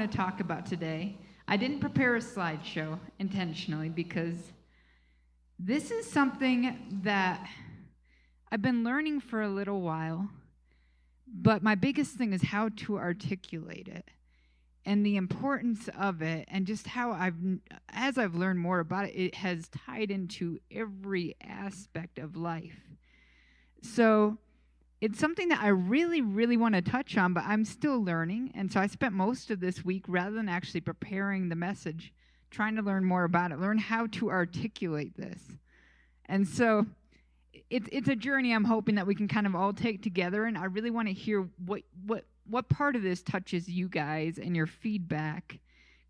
want to talk about today. I didn't prepare a slideshow intentionally because this is something that I've been learning for a little while, but my biggest thing is how to articulate it and the importance of it, and just how as I've learned more about it, it has tied into every aspect of life. So it's something that I really, really want to touch on, but I'm still learning. And so I spent most of this week, rather than actually preparing the message, trying to learn more about it, learn how to articulate this. And so it's a journey I'm hoping that we can kind of all take together. And I really want to hear what part of this touches you guys and your feedback,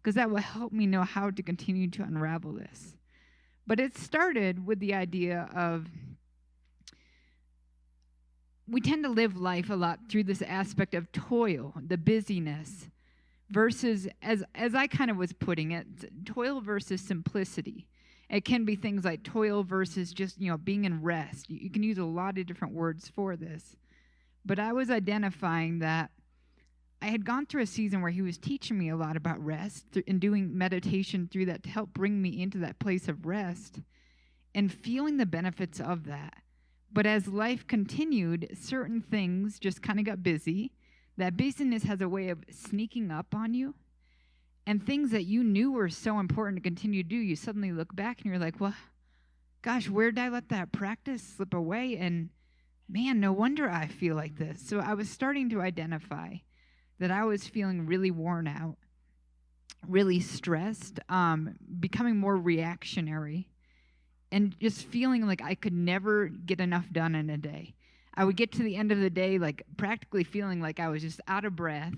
because that will help me know how to continue to unravel this. But it started with the idea of, we tend to live life a lot through this aspect of toil, the busyness, versus, as I kind of was putting it, toil versus simplicity. It can be things like toil versus just, being in rest. You can use a lot of different words for this. But I was identifying that I had gone through a season where he was teaching me a lot about rest and doing meditation through that to help bring me into that place of rest and feeling the benefits of that. But as life continued, certain things just kind of got busy. That busyness has a way of sneaking up on you. And things that you knew were so important to continue to do, you suddenly look back and you're like, well, gosh, where did I let that practice slip away? And man, no wonder I feel like this. So I was starting to identify that I was feeling really worn out, really stressed, becoming more reactionary, and just feeling like I could never get enough done in a day. I would get to the end of the day, like practically feeling like I was just out of breath.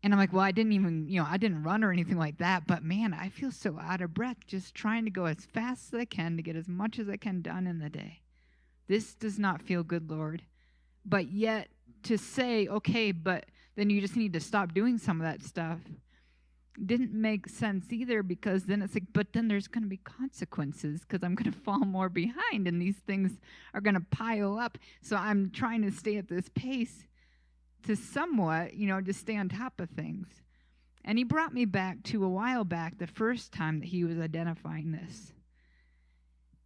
And I'm like, well, I didn't even, I didn't run or anything like that. But man, I feel so out of breath just trying to go as fast as I can to get as much as I can done in the day. This does not feel good, Lord. But yet to say, okay, but then you just need to stop doing some of that stuff, didn't make sense either, because then it's like, but then there's going to be consequences because I'm going to fall more behind and these things are going to pile up. So I'm trying to stay at this pace to somewhat, just stay on top of things. And he brought me back to a while back, the first time that he was identifying this.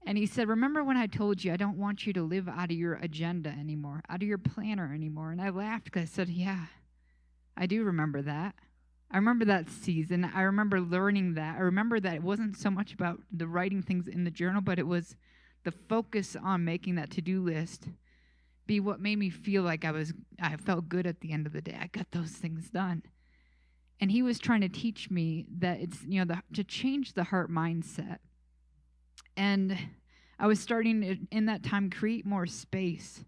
And he said, remember when I told you I don't want you to live out of your agenda anymore, out of your planner anymore? And I laughed because I said, yeah, I do remember that. I remember that season. I remember learning that. I remember that it wasn't so much about the writing things in the journal, but it was the focus on making that to-do list be what made me feel like I felt good at the end of the day. I got those things done. And he was trying to teach me that it's, to change the heart mindset. And I was starting to, in that time, create more space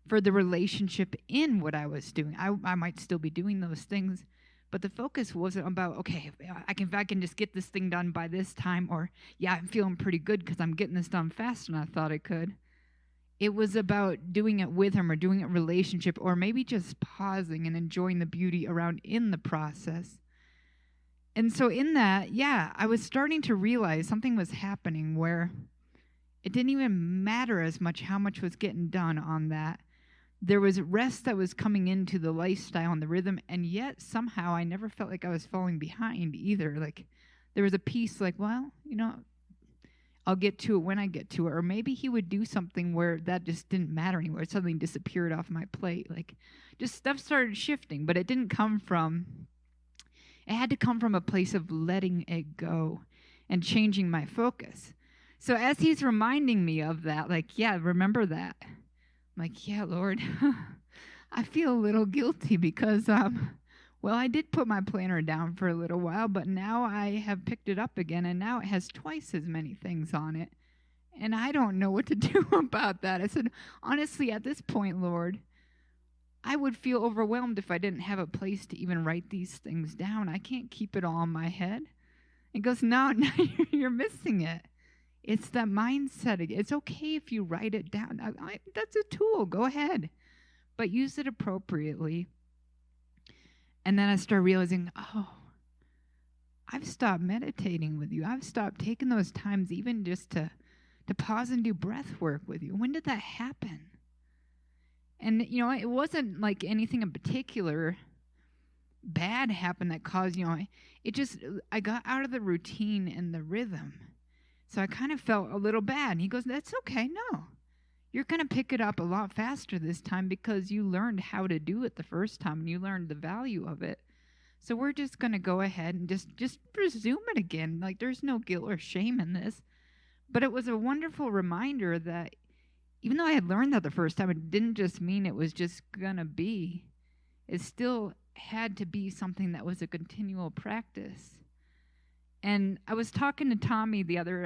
for the relationship in what I was doing. I might still be doing those things, but the focus wasn't about, okay, if I can just get this thing done by this time, or, yeah, I'm feeling pretty good because I'm getting this done faster than I thought I could. It was about doing it with him, or doing it in relationship, or maybe just pausing and enjoying the beauty around in the process. And so in that, I was starting to realize something was happening where it didn't even matter as much how much was getting done on that. There was rest that was coming into the lifestyle and the rhythm, and yet somehow I never felt like I was falling behind either. Like there was a piece like, well, I'll get to it when I get to it. Or maybe he would do something where that just didn't matter anymore. It suddenly disappeared off my plate. Like just stuff started shifting, but it had to come from a place of letting it go and changing my focus. So as he's reminding me of that, like, yeah, remember that. I'm like, yeah, Lord, I feel a little guilty because, I did put my planner down for a little while, but now I have picked it up again, and now it has twice as many things on it. And I don't know what to do about that. I said, honestly, at this point, Lord, I would feel overwhelmed if I didn't have a place to even write these things down. I can't keep it all in my head. He goes, no, you're missing it. It's that mindset. It's okay if you write it down. That's a tool. Go ahead. But use it appropriately. And then I started realizing, I've stopped meditating with you. I've stopped taking those times even just to pause and do breath work with you. When did that happen? And, it wasn't like anything in particular, bad happen that caused, I got out of the routine and the rhythm. So I kind of felt a little bad. And he goes, that's okay. No, you're going to pick it up a lot faster this time because you learned how to do it the first time and you learned the value of it. So we're just going to go ahead and just resume it again. Like, there's no guilt or shame in this. But it was a wonderful reminder that even though I had learned that the first time, it didn't just mean it was just going to be. It still had to be something that was a continual practice. And I was talking to Tommy the other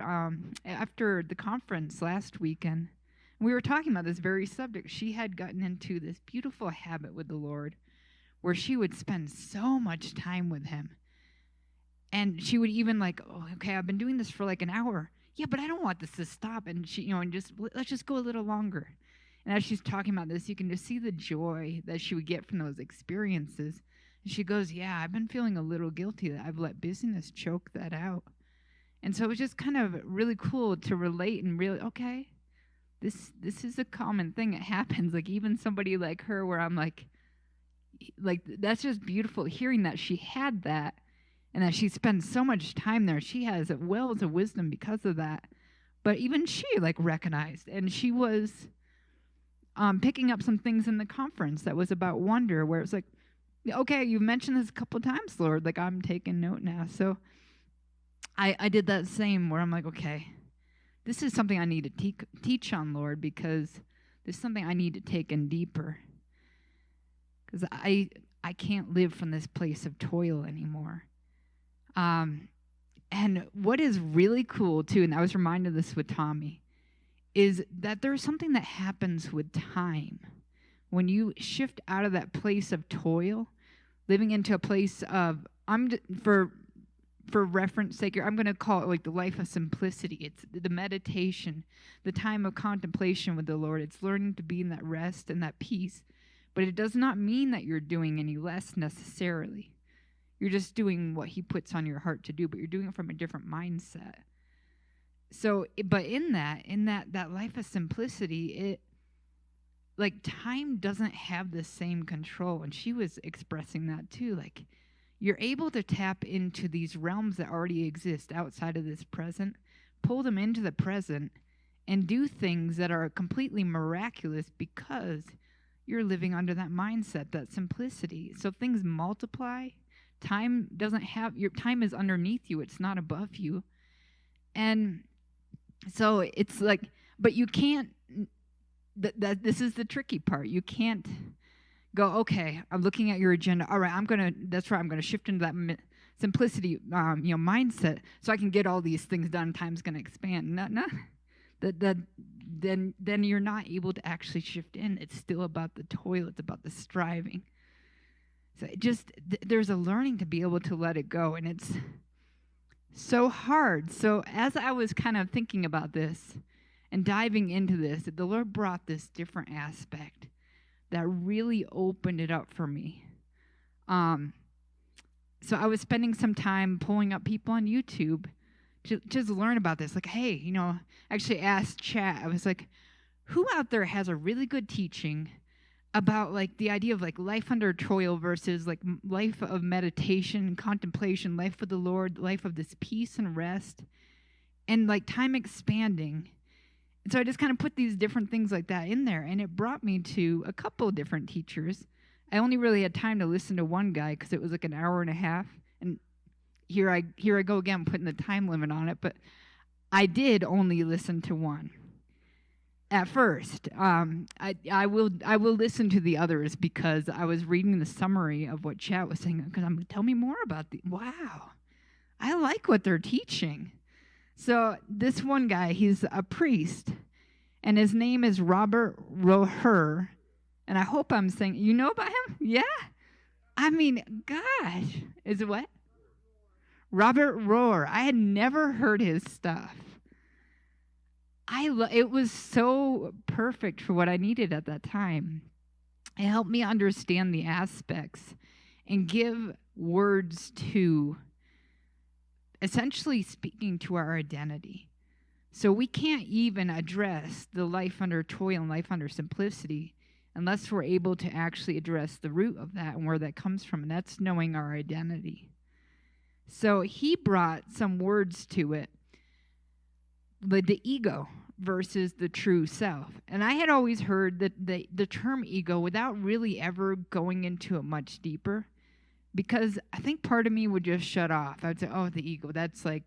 after the conference last weekend. We were talking about this very subject. She had gotten into this beautiful habit with the Lord where she would spend so much time with him. And she would even okay, I've been doing this for like an hour. Yeah, but I don't want this to stop. And she, let's just go a little longer. And as she's talking about this, you can just see the joy that she would get from those experiences. And she goes, yeah, I've been feeling a little guilty that I've let busyness choke that out. And so it was just kind of really cool to relate and really, okay, this is a common thing that happens. Like, even somebody like her where I'm like, that's just beautiful hearing that she had that and that she spends so much time there. She has wells of wisdom because of that. But even she recognized, and she was picking up some things in the conference that was about wonder, where it's like, okay, you've mentioned this a couple times, Lord. Like, I'm taking note now. So I did that same where I'm like, okay, this is something I need to teach on, Lord, because this is something I need to take in deeper. Because I can't live from this place of toil anymore. And what is really cool, too, and I was reminded of this with Tommy, is that there's something that happens with time. When you shift out of that place of toil, living into a place of, for reference sake, I'm going to call it like the life of simplicity. It's the meditation, the time of contemplation with the Lord. It's learning to be in that rest and that peace. But it does not mean that you're doing any less necessarily. You're just doing what he puts on your heart to do, but you're doing it from a different mindset. So, but in that life of simplicity, time doesn't have the same control. And she was expressing that too. Like, you're able to tap into these realms that already exist outside of this present, pull them into the present, and do things that are completely miraculous because you're living under that mindset, that simplicity. So things multiply. Time your time is underneath you. It's not above you. And so it's like, but you can't, this is the tricky part. You can't go, okay, I'm looking at your agenda. All right, I'm going to shift into that simplicity, mindset so I can get all these things done. Time's going to expand. No. Then you're not able to actually shift in. It's still about the toil. It's about the striving. So there's a learning to be able to let it go, and it's so hard. So as I was kind of thinking about this and diving into this, the Lord brought this different aspect that really opened it up for me. So I was spending some time pulling up people on YouTube to just learn about this. Like, hey, actually asked chat, I was like, who out there has a really good teaching about the idea of life under toil versus life of meditation and contemplation, life with the Lord, life of this peace and rest, and time expanding. And so I just kind of put these different things like that in there, and it brought me to a couple of different teachers. I only really had time to listen to one guy because it was an hour and a half, and here I go again putting the time limit on it, but I did only listen to one. At first, I will listen to the others because I was reading the summary of what chat was saying. Because tell me more about wow, I like what they're teaching. So this one guy, he's a priest, and his name is Robert Rohr, and I hope I'm saying, you know about him? Yeah, I mean, gosh, is it what? Robert Rohr. I had never heard his stuff. It was so perfect for what I needed at that time. It helped me understand the aspects and give words to essentially speaking to our identity. So we can't even address the life under toil and life under simplicity unless we're able to actually address the root of that and where that comes from, and that's knowing our identity. So he brought some words to it, the ego versus the true self. And I had always heard that the term ego without really ever going into it much deeper, because I think part of me would just shut off. I would say, oh, the ego, that's like,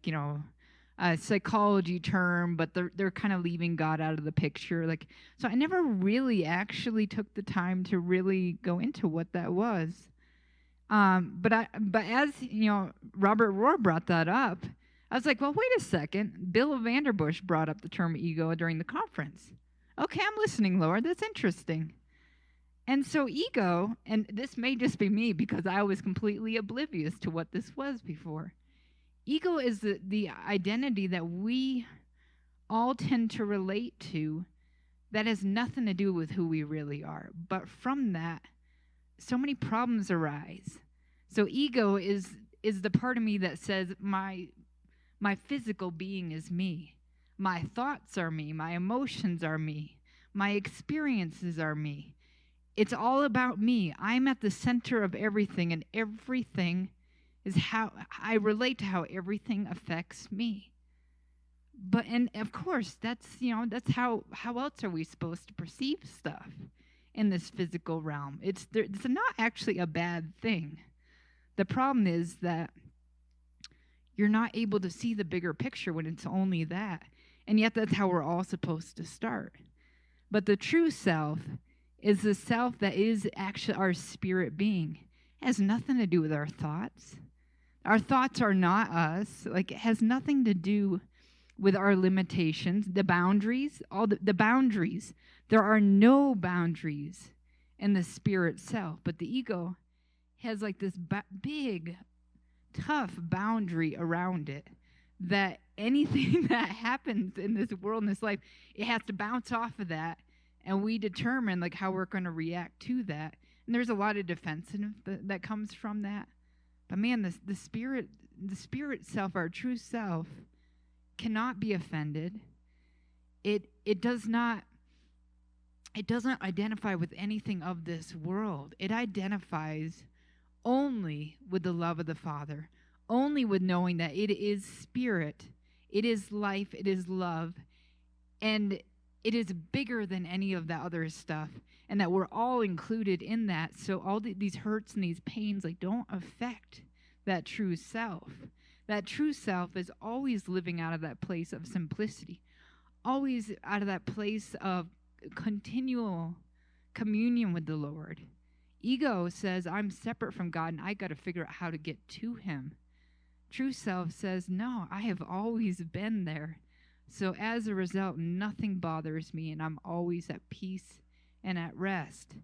a psychology term, but they're kind of leaving God out of the picture. So I never really actually took the time to really go into what that was. But as Robert Rohr brought that up, I was like, well, wait a second. Bill Vanderbush brought up the term ego during the conference. Okay, I'm listening, Lord. That's interesting. And so ego, and this may just be me because I was completely oblivious to what this was before. Ego is the identity that we all tend to relate to that has nothing to do with who we really are. But from that, so many problems arise. So ego is the part of me that says my physical being is me. My thoughts are me. My emotions are me. My experiences are me. It's all about me. I'm at the center of everything, and everything is how I relate to how everything affects me. And of course, that's how else are we supposed to perceive stuff in this physical realm? It's not actually a bad thing. The problem is that you're not able to see the bigger picture when it's only that. And yet that's how we're all supposed to start. But the true self is the self that is actually our spirit being. It has nothing to do with our thoughts. Our thoughts are not us. It has nothing to do with our limitations, the boundaries, all the boundaries. There are no boundaries in the spirit self, but the ego has this big, tough boundary around it that anything that happens in this world, in this life, it has to bounce off of that, and we determine how we're going to react to that. And there's a lot of defensiveness that comes from that. But man, the spirit self, our true self, cannot be offended. It doesn't identify with anything of this world. It identifies only with the love of the Father, only with knowing that it is spirit, it is life, it is love, and it is bigger than any of that other stuff, and that we're all included in that. So all these hurts and these pains don't affect that true self. That true self is always living out of that place of simplicity, always out of that place of continual communion with the Lord. Ego says, I'm separate from God and I got to figure out how to get to him. True self says, no, I have always been there. So as a result, nothing bothers me and I'm always at peace and at rest.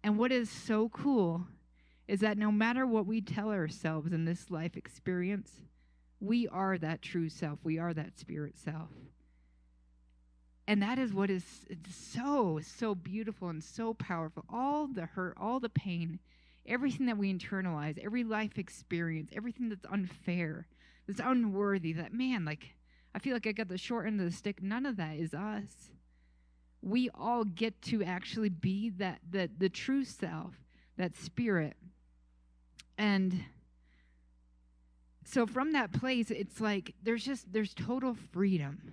And what is so cool is that no matter what we tell ourselves in this life experience, we are that true self. We are that spirit self. And that is what is so beautiful and so powerful. All the hurt, all the pain, everything that we internalize, every life experience, everything that's unfair, that's unworthy, that I feel like I got the short end of the stick. None of that is us. We all get to actually be the true self, that spirit. And so from that place, it's there's total freedom.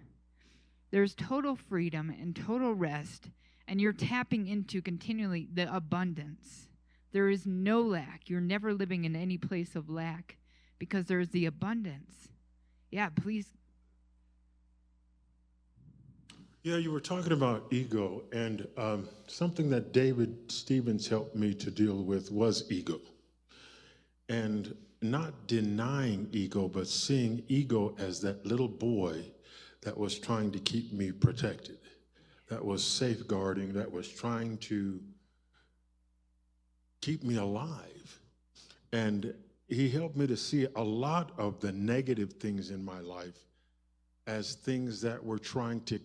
There's total freedom and total rest, and you're tapping into continually the abundance. There is no lack. You're never living in any place of lack because there's the abundance. Yeah, please. Yeah, you were talking about ego, and something that David Stevens helped me to deal with was ego. And not denying ego, but seeing ego as that little boy that was trying to keep me protected, that was safeguarding, that was trying to keep me alive. And he helped me to see a lot of the negative things in my life as things that were trying to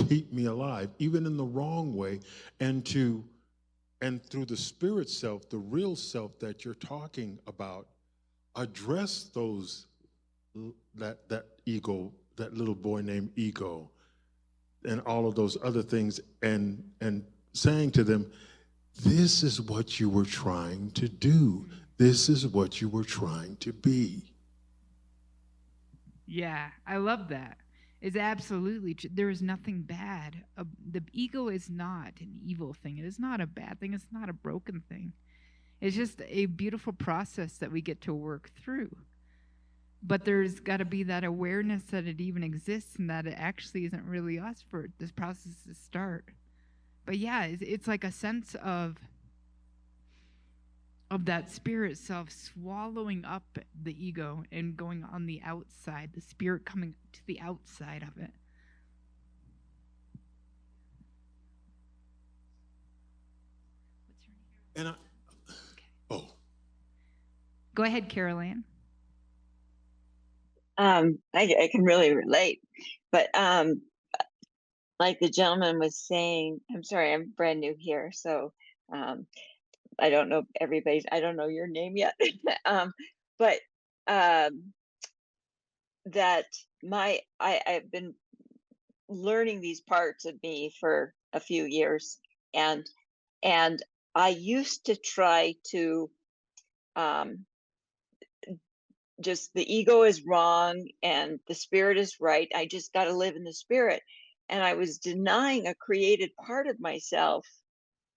keep me alive, even in the wrong way, and through the spirit self, the real self that you're talking about, address that ego, that little boy named ego, and all of those other things, and saying to them, this is what you were trying to do. This is what you were trying to be. Yeah, I love that. It's absolutely true. There is nothing bad. The ego is not an evil thing. It is not a bad thing. It's not a broken thing. It's just a beautiful process that we get to work through. But there's got to be that awareness that it even exists and that it actually isn't really us for this process to start. But yeah, it's like a sense of that spirit self swallowing up the ego and going on the outside, the spirit coming to the outside of it. And Go ahead, Carol Ann. I can really relate, but like the gentleman was saying, I'm sorry, I'm brand new here, so I don't know everybody's, I don't know your name yet, but that I've been learning these parts of me for a few years, and I used to try to just the ego is wrong and the spirit is right. I just got to live in the spirit. And I was denying a created part of myself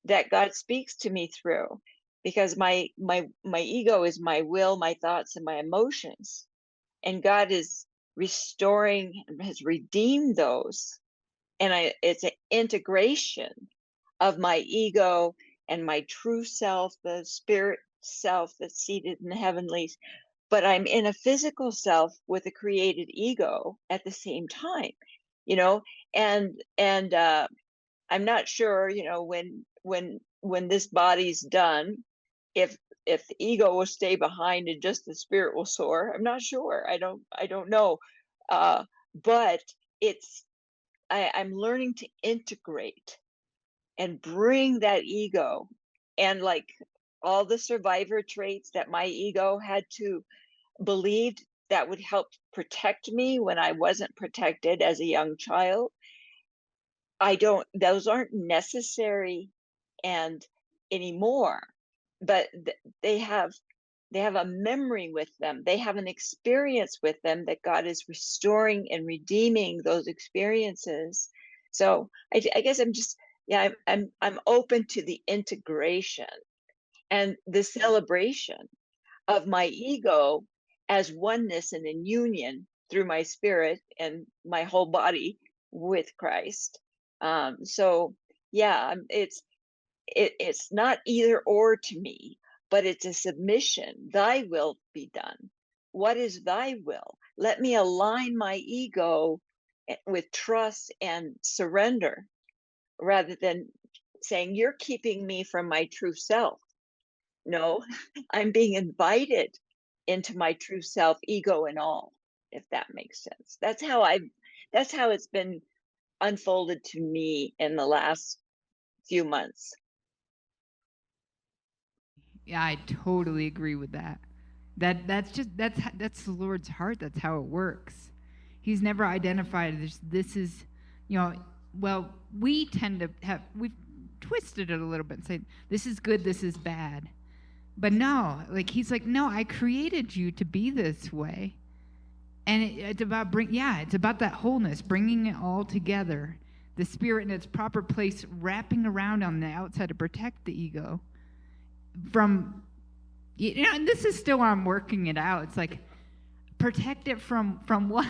that God speaks to me through, because my ego is my will, my thoughts, and my emotions. And God is restoring, has redeemed those. And it's an integration of my ego and my true self, the spirit self that's seated in the heavenlies. But I'm in a physical self with a created ego at the same time, and I'm not sure, when this body's done, if the ego will stay behind and just the spirit will soar. I'm not sure. I don't know. But I'm learning to integrate and bring that ego, and like all the survivor traits that my ego had to believed that would help protect me when I wasn't protected as a young child. Those aren't necessary and anymore, but they have a memory with them. They have an experience with them that God is restoring and redeeming those experiences. So I guess I'm open to the integration and the celebration of my ego as oneness and in union through my spirit and my whole body with Christ. So yeah, it's not either or to me, but it's a submission. Thy will be done. What is thy will? Let me align my ego with trust and surrender, rather than saying, you're keeping me from my true self. No, I'm being invited into my true self, ego and all, if that makes sense. That's how it's been unfolded to me in the last few months. Yeah, I totally agree with that. That's the Lord's heart. That's how it works. He's never identified this is, well, we tend to we've twisted it a little bit and say this is good, this is bad. But no, he's like, no, I created you to be this way. And it's about it's about that wholeness, bringing it all together. The spirit in its proper place, wrapping around on the outside to protect the ego from, and this is still I'm working it out. It's like, protect it from what?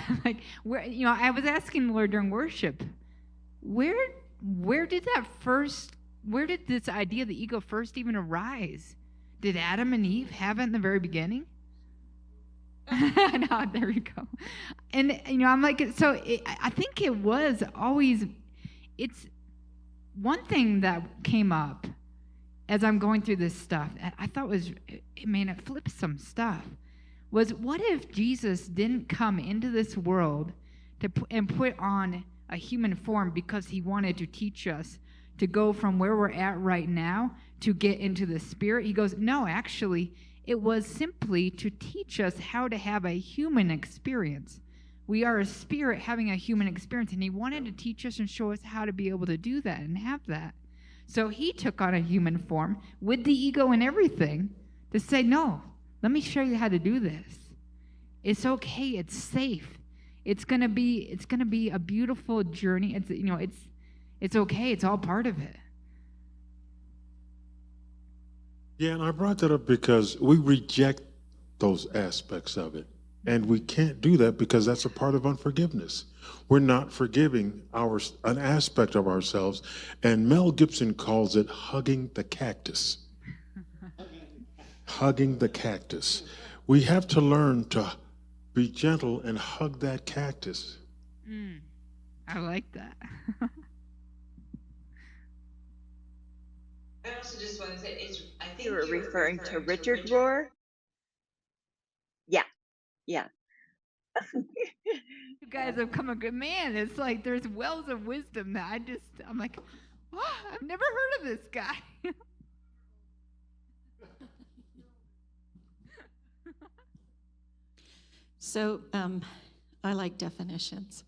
Where, I was asking the Lord during worship, where did this idea of the ego first even arise? Did Adam and Eve have it in the very beginning? No, there we go. And, I'm like, I think it was always, it's one thing that came up as I'm going through this stuff, I thought it flipped some stuff, was what if Jesus didn't come into this world and put on a human form because he wanted to teach us to go from where we're at right now to get into the spirit? He goes, no, actually, it was simply to teach us how to have a human experience. We are a spirit having a human experience, and he wanted to teach us and show us how to be able to do that and have that. So he took on a human form with the ego and everything to say, no, let me show you how to do this. It's okay. It's safe. It's gonna be a beautiful journey. It's okay. It's all part of it. Yeah, and I brought that up because we reject those aspects of it. And we can't do that because that's a part of unforgiveness. We're not forgiving an aspect of ourselves. And Mel Gibson calls it hugging the cactus. Hugging the cactus. We have to learn to be gentle and hug that cactus. I like that. I also just want to say, I think you were referring to Richard Rohr. Yeah, yeah. You guys have come a good man. It's like there's wells of wisdom that I'm like, oh, I've never heard of this guy. So I like definitions.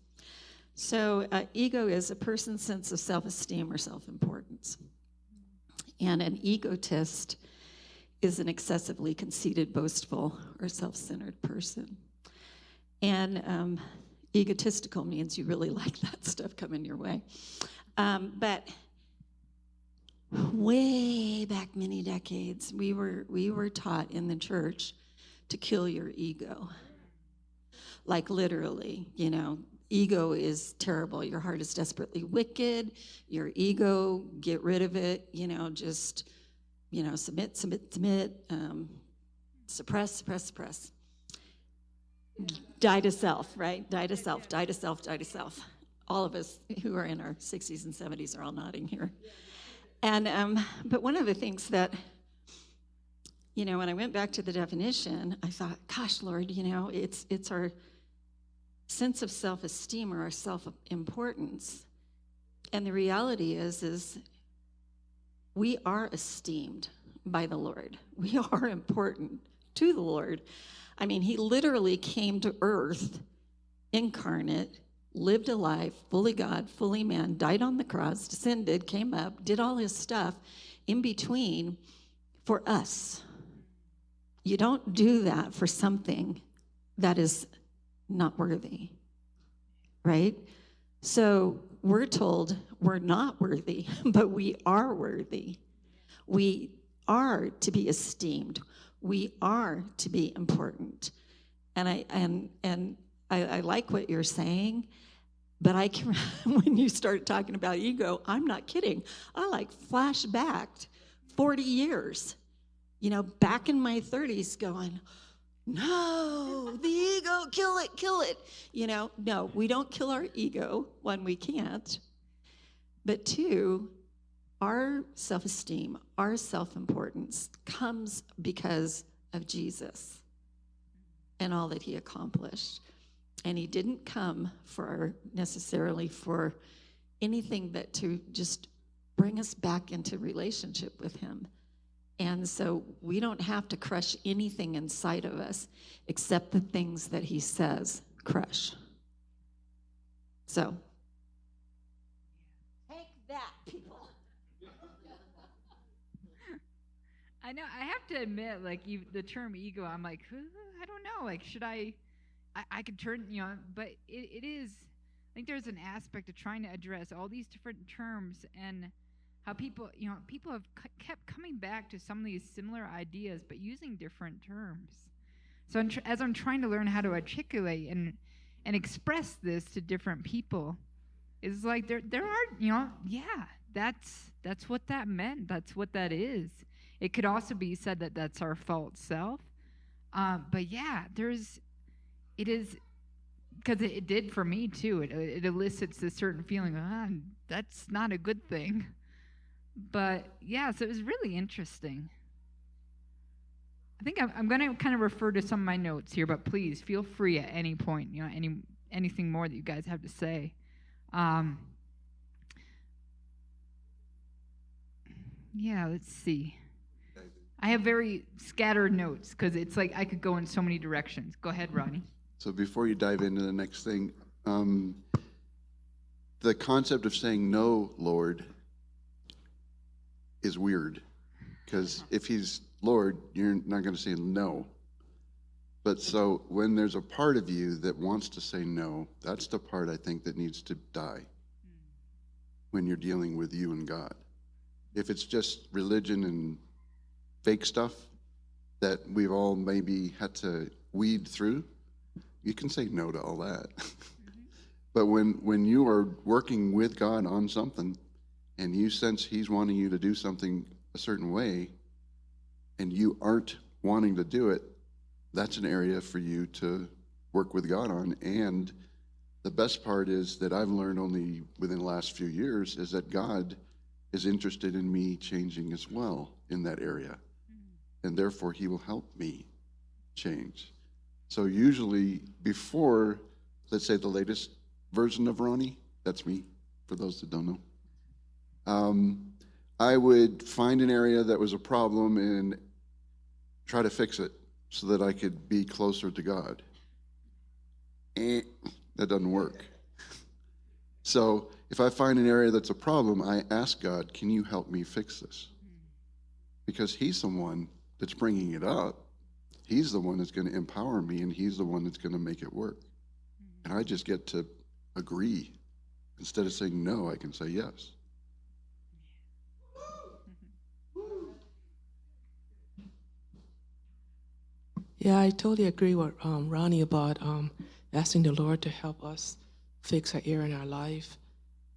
So ego is a person's sense of self-esteem or self-importance. And an egotist is an excessively conceited, boastful, or self-centered person. And egotistical means you really like that stuff coming your way. But way back many decades, we were taught in the church to kill your ego. Like literally, ego is terrible. Your heart is desperately wicked. Your ego, get rid of it. Just, submit, suppress. Die to self, right? Die to self. All of us who are in our 60s and 70s are all nodding here. And, but one of the things that, when I went back to the definition, I thought, gosh, Lord, it's our sense of self-esteem or our self-importance. And the reality is we are esteemed by the Lord. We are important to the Lord. I mean, he literally came to earth, incarnate, lived a life, fully God, fully man, died on the cross, descended, came up, did all his stuff in between for us. You don't do that for something that is not worthy, right? So we're told we're not worthy, but we are worthy. We are to be esteemed. We are to be important. And I like what you're saying, but I can, when you start talking about ego, I'm not kidding. I like flashbacked 40 years, back in my 30s going, no, the ego, kill it. No, we don't kill our ego. One, we can't. But two, our self-esteem, our self-importance comes because of Jesus and all that he accomplished. And he didn't come necessarily for anything but to just bring us back into relationship with him. And so we don't have to crush anything inside of us except the things that he says crush. So take that, people. I know. I have to admit, the term ego, I'm like, I don't know. Should I could turn, but it is, I think there's an aspect of trying to address all these different terms and how people have kept coming back to some of these similar ideas, but using different terms. So as I'm trying to learn how to articulate and express this to different people, it's like there are, that's what that meant. That's what that is. It could also be said that that's our false self. But yeah, it is, because it did for me too. It elicits a certain feeling, that's not a good thing. But yeah, so it was really interesting. I think I'm going to kind of refer to some of my notes here, but please feel free at any point, anything more that you guys have to say. Yeah, let's see. I have very scattered notes because it's like I could go in so many directions. Go ahead, Ronnie. So before you dive into the next thing, the concept of saying no, Lord, is weird, because if he's Lord, you're not going to say no. But so when there's a part of you that wants to say no, that's the part I think that needs to die when you're dealing with you and God. If it's just religion and fake stuff that we've all maybe had to weed through, you can say no to all that. But when you are working with God on something and you sense he's wanting you to do something a certain way and you aren't wanting to do it, that's an area for you to work with God on. And the best part is that I've learned only within the last few years is that God is interested in me changing as well in that area. And therefore he will help me change. So usually before, let's say the latest version of Ronnie, that's me, for those that don't know, I would find an area that was a problem and try to fix it so that I could be closer to God. And that doesn't work. So if I find an area that's a problem, I ask God, can you help me fix this? Because he's the one that's bringing it up. He's the one that's going to empower me, and he's the one that's going to make it work. And I just get to agree. Instead of saying no, I can say yes. Yeah, I totally agree with Ronnie about asking the Lord to help us fix our area in our life,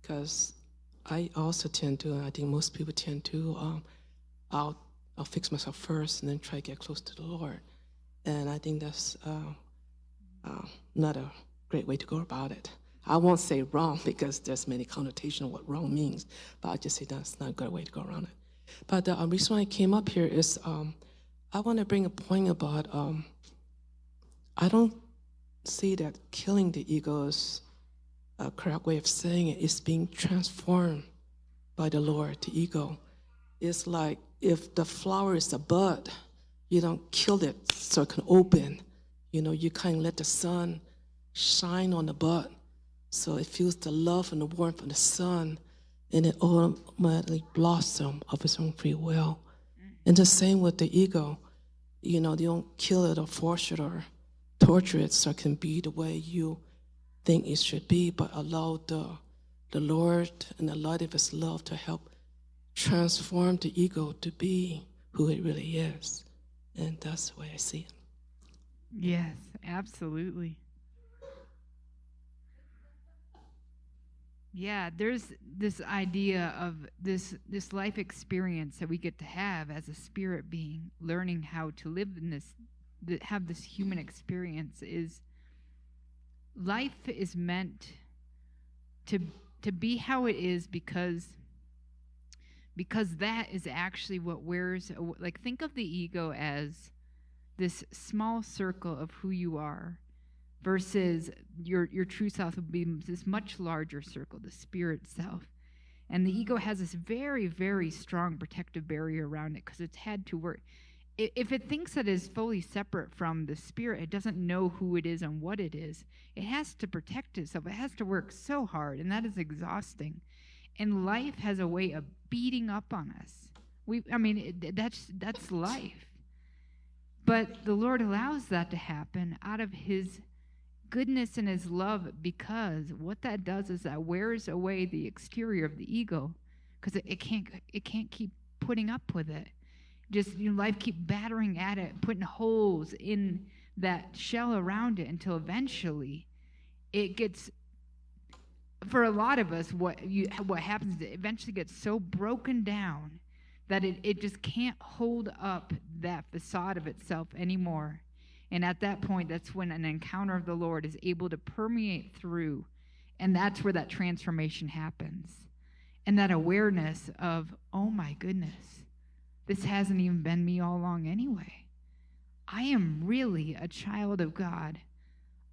because I also tend to, and I think most people tend to, I'll fix myself first and then try to get close to the Lord. And I think that's not a great way to go about it. I won't say wrong because there's many connotations of what wrong means, but I'll just say that's not a good way to go around it. But the reason why I came up here is I want to bring a point about I don't see that killing the ego is a correct way of saying it. It's being transformed by the Lord, the ego. It's like if the flower is a bud, you don't kill it so it can open. You know, you kind of let the sun shine on the bud so it feels the love and the warmth of the sun, and it automatically blossoms of its own free will. And the same with the ego. You know, you don't kill it or force it or torture it so it can be the way you think it should be, but allow the Lord and the light of his love to help transform the ego to be who it really is. And that's the way I see it. Yes, absolutely. Yeah, there's this idea of this life experience that we get to have as a spirit being, learning how to live in this, have this human experience. Is life is meant to be how it is because that is actually what wears, like, think of the ego as this small circle of who you are, versus your true self would be this much larger circle, the spirit self. And the ego has this very, very strong protective barrier around it because it's had to work. If it thinks that it is fully separate from the spirit, it doesn't know who it is and what it is. It has to protect itself. It has to work so hard, and that is exhausting. And life has a way of beating up on us. That's life. But the Lord allows that to happen out of his goodness and his love, because what that does is that wears away the exterior of the ego, because it can't keep putting up with it. Just, life keep battering at it, putting holes in that shell around it until eventually it gets, for a lot of us, what happens is it eventually gets so broken down that it just can't hold up that facade of itself anymore. And at that point, that's when an encounter of the Lord is able to permeate through, and that's where that transformation happens. And that awareness of, oh my goodness, this hasn't even been me all along anyway. I am really a child of God.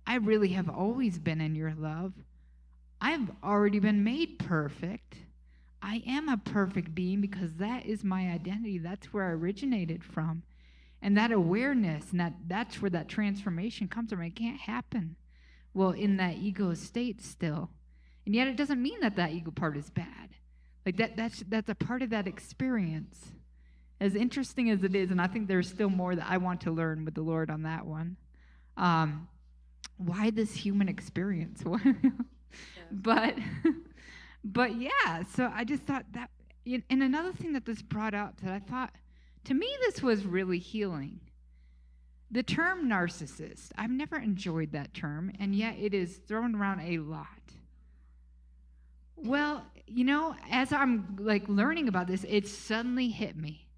I really have always been in your love. I've already been made perfect. I am a perfect being because that is my identity. That's where I originated from. And that awareness, and that's where that transformation comes from. It can't happen in that ego state still. And yet it doesn't mean that ego part is bad. Like that's a part of that experience. As interesting as it is, and I think there's still more that I want to learn with the Lord on that one. Why this human experience? But but yeah, so I just thought that, and another thing that this brought up that I thought, to me, this was really healing. The term narcissist, I've never enjoyed that term, and yet it is thrown around a lot. Well, as I'm like learning about this, it suddenly hit me.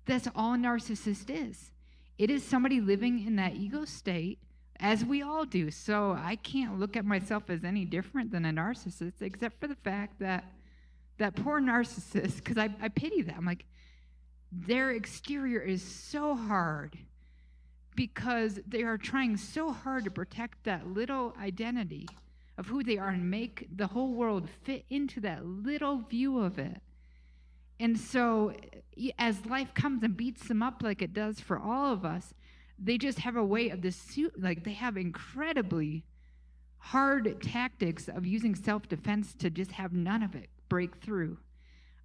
That's all a narcissist is. It is somebody living in that ego state, as we all do. So I can't look at myself as any different than a narcissist, except for the fact that that poor narcissist, because I pity them. Like, their exterior is so hard because they are trying so hard to protect that little identity of who they are and make the whole world fit into that little view of it. And so as life comes and beats them up like it does for all of us, they just have a way of like they have incredibly hard tactics of using self-defense to just have none of it break through.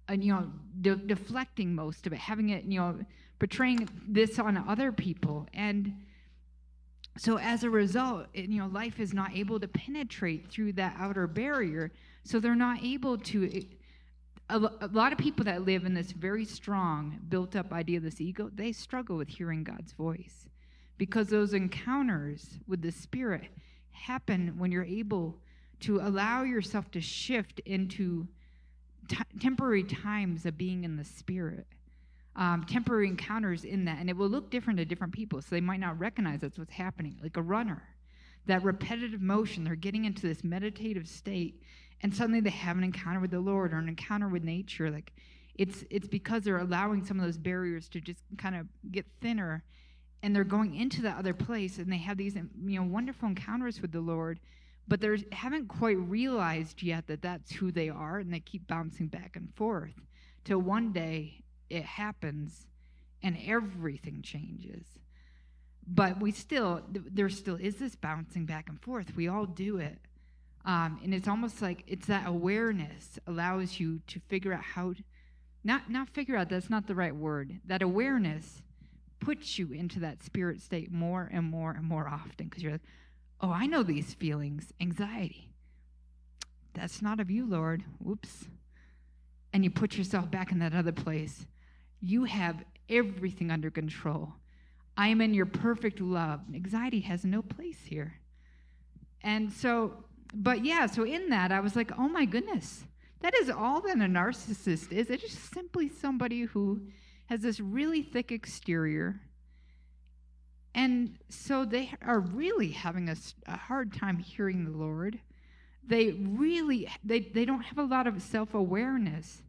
And, deflecting most of it, having it, portraying this on other people. And so as a result, life is not able to penetrate through that outer barrier. So they're not able to, a lot of people that live in this very strong, built up idea of this ego, they struggle with hearing God's voice. Because those encounters with the Spirit happen when you're able to allow yourself to shift into temporary times of being in the Spirit, temporary encounters in that, and it will look different to different people, so they might not recognize that's what's happening. Like a runner, that repetitive motion, they're getting into this meditative state, and suddenly they have an encounter with the Lord or an encounter with nature. Like it's because they're allowing some of those barriers to just kind of get thinner, and they're going into that other place, and they have these wonderful encounters with the Lord. But they haven't quite realized yet that that's who they are, and they keep bouncing back and forth till one day it happens and everything changes. But there still is this bouncing back and forth. We all do it. And it's almost like it's that awareness allows you to figure out how to, not figure out, that's not the right word. That awareness puts you into that spirit state more and more and more often, because you're like, oh, I know these feelings, anxiety. That's not of you, Lord. Whoops. And you put yourself back in that other place. You have everything under control. I am in your perfect love. Anxiety has no place here. And so, so in that, I was like, oh my goodness, that is all that a narcissist is. It's just simply somebody who has this really thick exterior. And so they are really having a hard time hearing the Lord. They don't have a lot of self-awareness.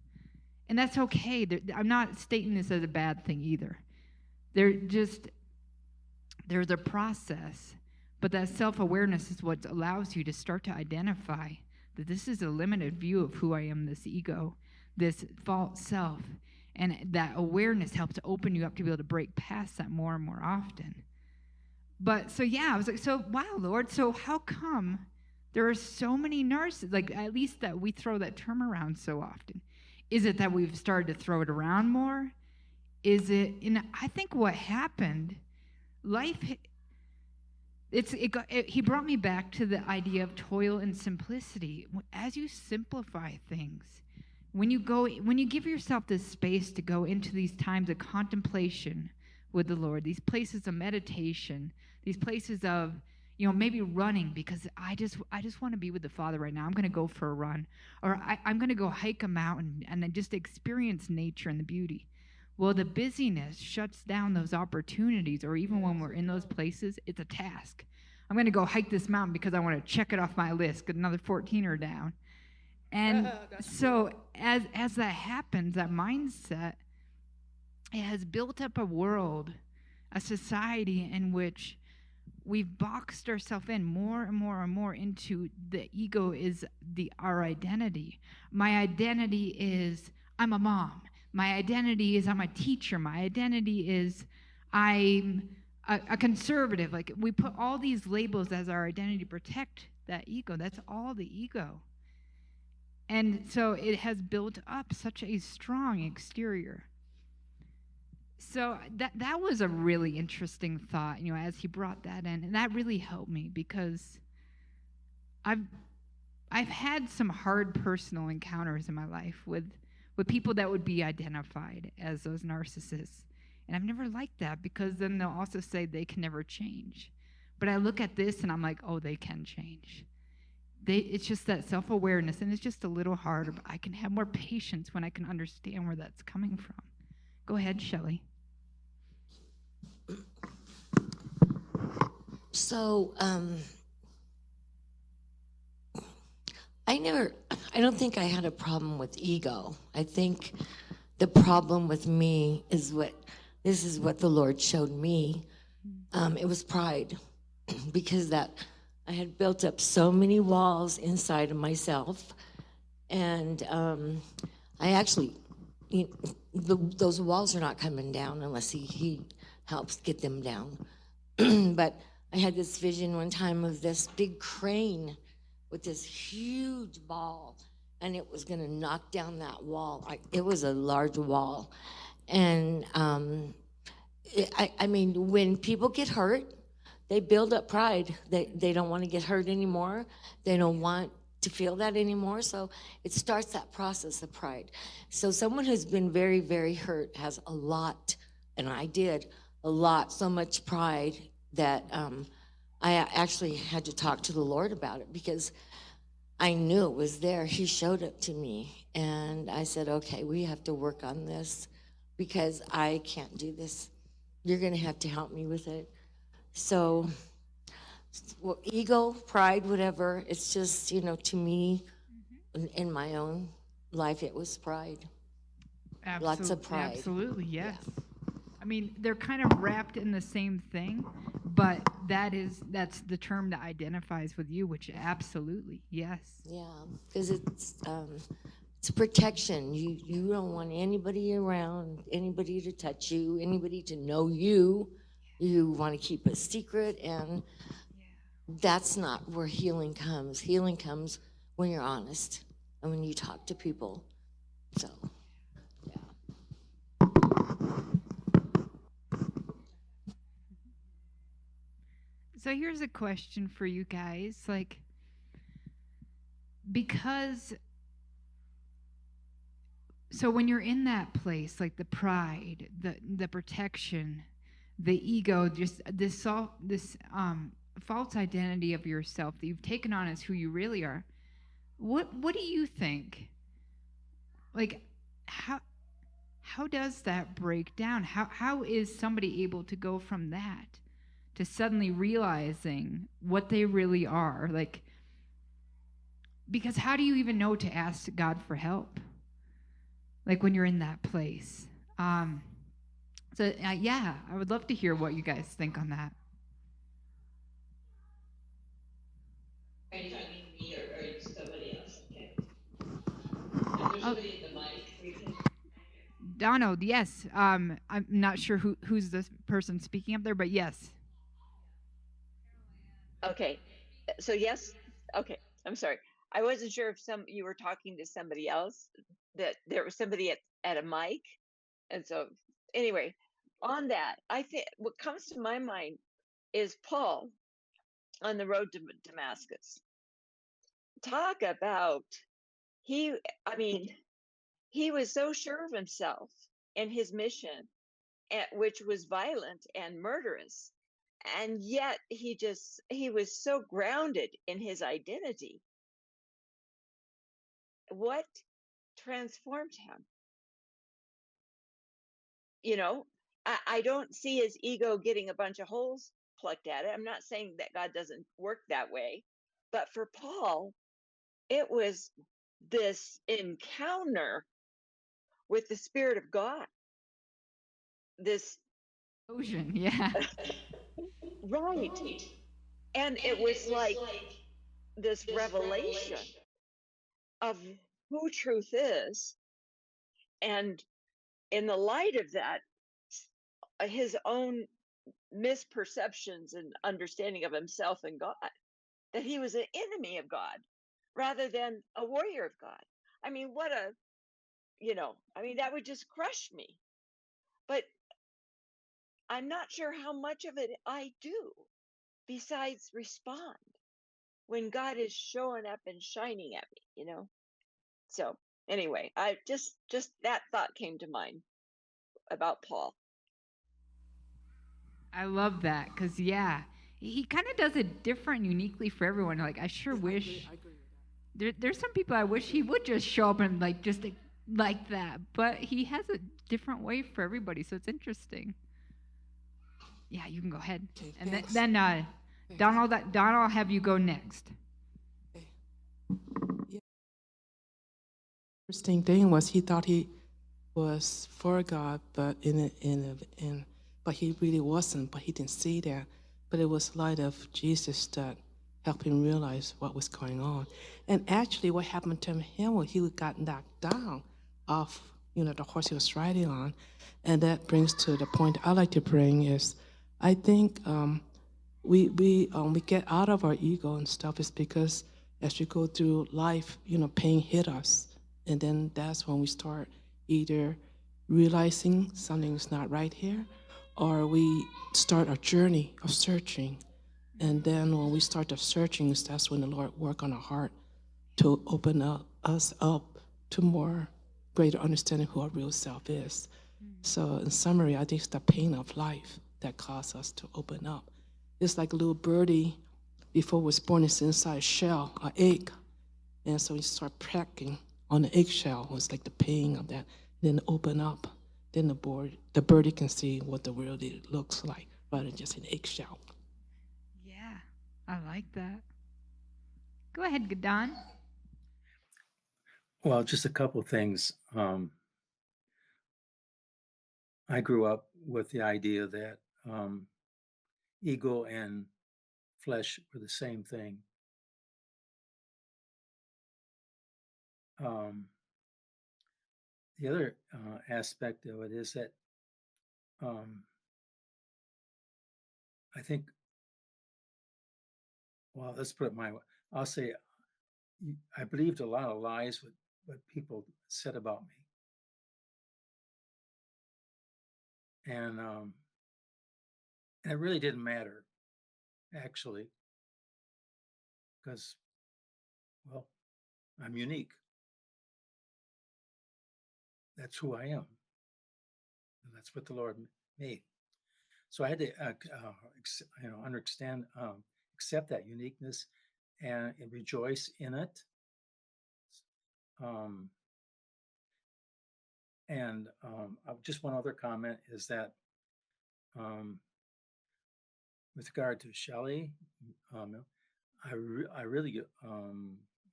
And that's okay. I'm not stating this as a bad thing either. There's a process, but that self-awareness is what allows you to start to identify that this is a limited view of who I am, this ego, this false self. And that awareness helps open you up to be able to break past that more and more often. But so, I was like, so, wow, Lord, so how come there are so many narcissists, like at least that we throw that term around so often? Is it that we've started to throw it around more? Is it, I think what happened, he brought me back to the idea of toil and simplicity. As you simplify things, when you give yourself this space to go into these times of contemplation with the Lord, these places of meditation, these places of, maybe running because I just want to be with the Father right now. I'm going to go for a run, or I'm going to go hike a mountain and then just experience nature and the beauty. Well, the busyness shuts down those opportunities, or even when we're in those places, it's a task. I'm going to go hike this mountain because I want to check it off my list, get another 14er down. And so as that happens, that mindset, it has built up a world, a society in which we've boxed ourselves in more and more and more into the ego is our identity. My identity is I'm a mom. My identity is I'm a teacher. My identity is I'm a conservative. Like, we put all these labels as our identity to protect that ego. That's all the ego. And so it has built up such a strong exterior. So that was a really interesting thought, as he brought that in, and that really helped me because I've I've had some hard personal encounters in my life with people that would be identified as those narcissists. And I've never liked that because then they'll also say they can never change. But I look at this and I'm like, oh, they can change. It's just that self-awareness, and it's just a little harder, but I can have more patience when I can understand where that's coming from. Go ahead, Shelley. So, I don't think I had a problem with ego. I think the problem with me is this is what the Lord showed me. It was pride, because that I had built up so many walls inside of myself, and I actually, those walls are not coming down unless he helps get them down. But I had this vision one time of this big crane with this huge ball, and it was going to knock down that wall. It was a large wall. And I mean, when people get hurt, they build up pride. They don't want to get hurt anymore. They don't want to feel that anymore. So it starts that process of pride. So someone who's been very, very hurt has a lot, and I did a lot, so much pride that I actually had to talk to the Lord about it because I knew it was there. He showed it to me. And I said, okay, we have to work on this because I can't do this. You're going to have to help me with it. So, well, ego, pride, whatever, it's just, to me, in my own life, it was pride. Lots of pride. Absolutely, yes. Yeah. I mean, they're kind of wrapped in the same thing, but that's the term that identifies with you, which absolutely, yes. Yeah, because it's protection. You don't want anybody around, anybody to touch you, anybody to know you. You want to keep a secret, and that's not where healing comes. Healing comes when you're honest and when you talk to people. So, yeah. So here's a question for you guys, because so when you're in that place, like the pride, the protection, the ego, just this false identity of yourself that you've taken on as who you really are, what do you think? Like, how does that break down? How is somebody able to go from that to suddenly realizing what they really are? Like, because how do you even know to ask God for help? Like when you're in that place. Yeah, I would love to hear what you guys think on that. Are you talking to me or somebody else? Okay. There's somebody at the mic. Donald, yes. I'm not sure who's the person speaking up there, but yes. Okay. So yes. Okay. I'm sorry. I wasn't sure if you were talking to somebody else, that there was somebody at a mic. And so anyway, on that, I think what comes to my mind is Paul on the road to Damascus. Talk about he was so sure of himself and his mission, which was violent and murderous. And yet he was so grounded in his identity. What transformed him? I don't see his ego getting a bunch of holes plucked at it. I'm not saying that God doesn't work that way, but for Paul, it was this encounter with the Spirit of God. This Ocean, yeah. right. And it was like this revelation of who truth is. And in the light of that, his own misperceptions and understanding of himself and God, that he was an enemy of God rather than a warrior of God. I mean, what a, I mean, that would just crush me. But I'm not sure how much of it I do besides respond when God is showing up and shining at me. So anyway, I just that thought came to mind about Paul. I love that because, yeah, he kind of does it different, uniquely for everyone. Like, I sure wish. I agree with that. There's some people I wish he would just show up and just like that, but he has a different way for everybody, so it's interesting. Yeah, you can go ahead, Okay, and thanks. then Donald, I'll have you go next. Okay. Yeah. Interesting thing was he thought he was for God, but but he really wasn't. But he didn't see that. But it was light of Jesus that helped him realize what was going on. And actually, what happened to him was he got knocked down off, the horse he was riding on, and that brings to the point I like to bring is, I think we get out of our ego and stuff is because as we go through life, pain hit us, and then that's when we start either realizing something's not right here, or we start a journey of searching. And then when we start the searching, that's when the Lord work on our heart to open us up to more greater understanding who our real self is. So in summary, I think it's the pain of life that caused us to open up. It's like a little birdie before it was born, it's inside a shell, an egg. And so we start pecking on the eggshell. It's like the pain of that. Then open up. Then the birdie can see what the world looks like rather than just an eggshell. Yeah, I like that. Go ahead, Don. Well, just a couple of things. I grew up with the idea that ego and flesh were the same thing. The other aspect of it is that I think, well, let's put it my way. I'll say I believed a lot of lies what people said about me. And it really didn't matter, actually, because, well, I'm unique. That's who I am. And that's what the Lord made. So I had to, understand, accept that uniqueness and rejoice in it. Just one other comment is that with regard to Shelley, I really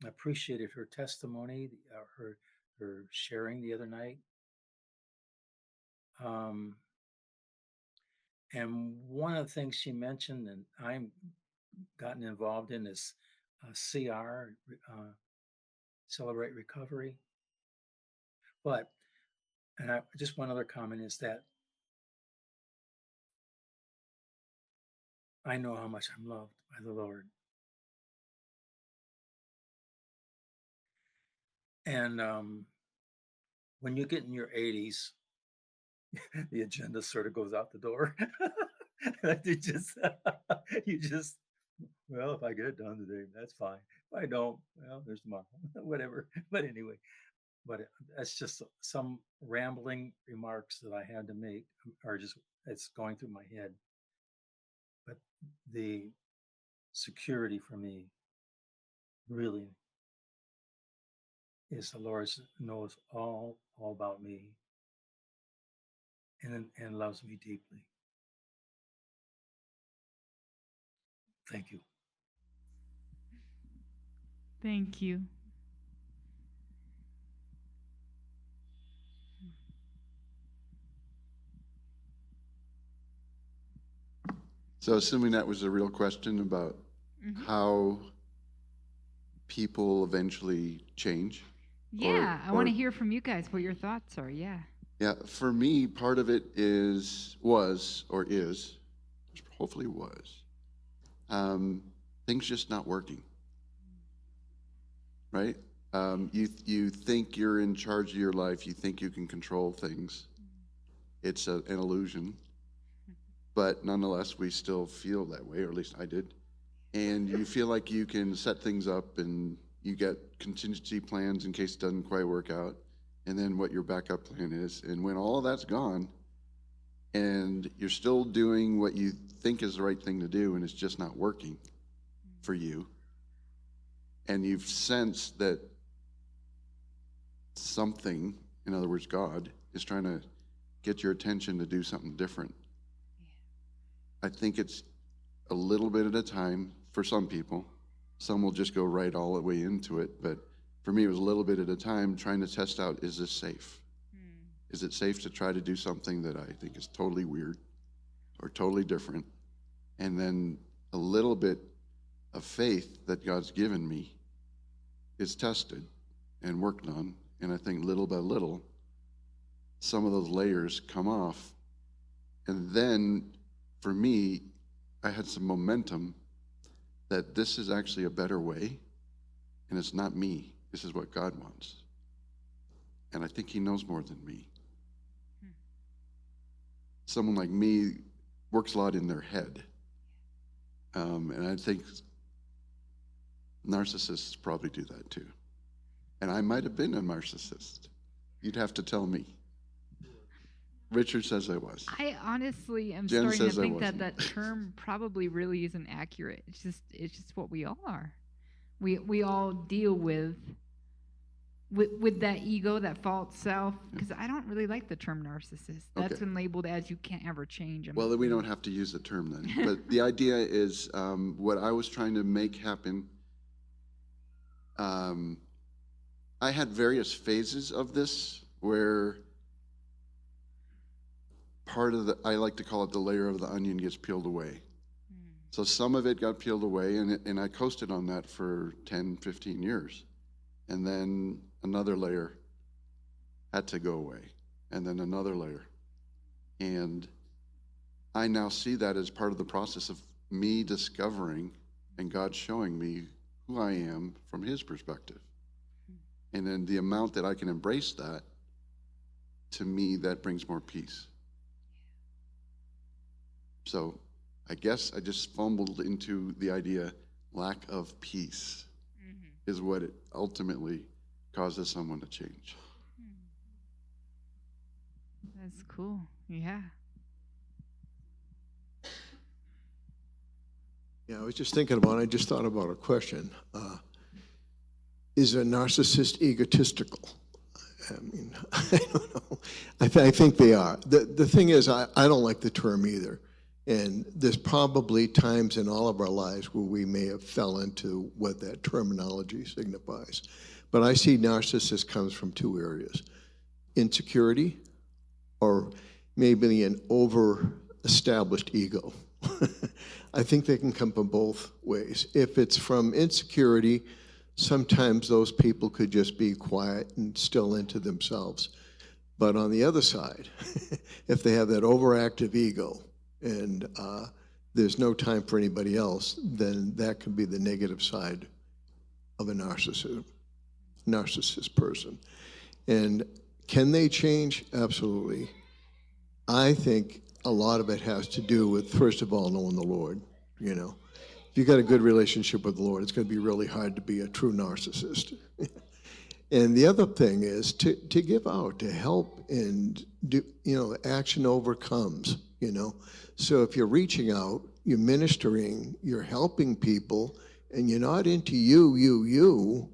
appreciated her testimony, her sharing the other night. And one of the things she mentioned, and I'm gotten involved in, is CR, Celebrate Recovery. But, just one other comment is that I know how much I'm loved by the Lord. And when you get in your 80s, the agenda sort of goes out the door. you just, well, if I get it done today, that's fine. If I don't, well, there's tomorrow, whatever. But anyway, that's just some rambling remarks that I had to make, or just it's going through my head. But the security for me really is the Lord knows all about me and loves me deeply. Thank you. Thank you. So assuming that was a real question about how people eventually change. Yeah, I want to hear from you guys what your thoughts are. Yeah. Yeah, for me, part of it hopefully was, things just not working, right? You think you're in charge of your life. You think you can control things. It's an illusion. But nonetheless, we still feel that way, or at least I did. And you feel like you can set things up, and you get contingency plans in case it doesn't quite work out, and then what your backup plan is. And when all of that's gone, and you're still doing what you think is the right thing to do, and it's just not working for you, and you've sensed that something, in other words, God, is trying to get your attention to do something different. I think it's a little bit at a time for some people. Some will just go right all the way into it. But for me, it was a little bit at a time trying to test out, is this safe? Is it safe to try to do something that I think is totally weird or totally different? And then a little bit of faith that God's given me is tested and worked on. And I think little by little, some of those layers come off. And then for me, I had some momentum that this is actually a better way, and it's not me. This is what God wants. And I think he knows more than me. Someone like me works a lot in their head. And I think narcissists probably do that too. And I might have been a narcissist. You'd have to tell me. Richard says I was. I honestly am Jen starting to says I think that wasn't. that term probably really isn't accurate. It's just what we all are. We all deal with that ego, that false self. Because I don't really like the term narcissist. That's Okay. been labeled as you can't ever change. Well, then we don't have to use the term then. But the idea is what I was trying to make happen. I had various phases of this where part of I like to call it the layer of the onion gets peeled away. So some of it got peeled away, and I coasted on that for 10, 15 years. And then another layer had to go away, and then another layer. And I now see that as part of the process of me discovering and God showing me who I am from his perspective. And then the amount that I can embrace that, to me, that brings more peace. So I guess I just fumbled into the idea lack of peace is what it ultimately causes someone to change. That's cool. Yeah. Yeah, I was just thinking about it. I just thought about a question. Is a narcissist egotistical? I mean, I don't know. I think they are. The thing is, I don't like the term either. And there's probably times in all of our lives where we may have fell into what that terminology signifies. But I see narcissist comes from two areas: insecurity, or maybe an over-established ego. I think they can come from both ways. If it's from insecurity, sometimes those people could just be quiet and still into themselves. But on the other side, if they have that overactive ego and there's no time for anybody else, then that could be the negative side of a narcissist person. And can they change? Absolutely. I think a lot of it has to do with, first of all, knowing the Lord. You know, if you've got a good relationship with the Lord, it's going to be really hard to be a true narcissist. And the other thing is to give out, to help, and do, action overcomes, So if you're reaching out, you're ministering, you're helping people, and you're not into you,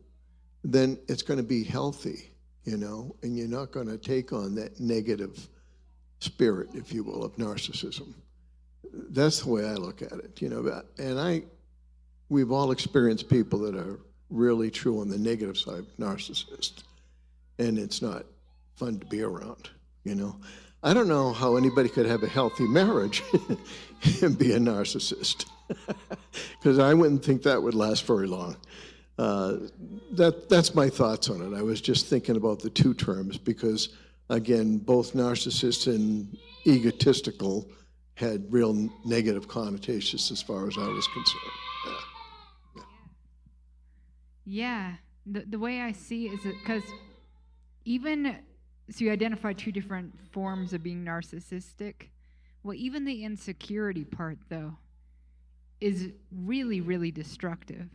then it's going to be healthy, and you're not going to take on that negative spirit, if you will, of narcissism. That's the way I look at it, and we've all experienced people that are really true on the negative side of narcissist, and it's not fun to be around, I don't know how anybody could have a healthy marriage and be a narcissist, because I wouldn't think that would last very long. That's my thoughts on it. I was just thinking about the two terms because, again, both narcissist and egotistical had real negative connotations as far as I was concerned. Yeah. The way I see it is because even so, you identify two different forms of being narcissistic. Well, even the insecurity part, though, is really, really destructive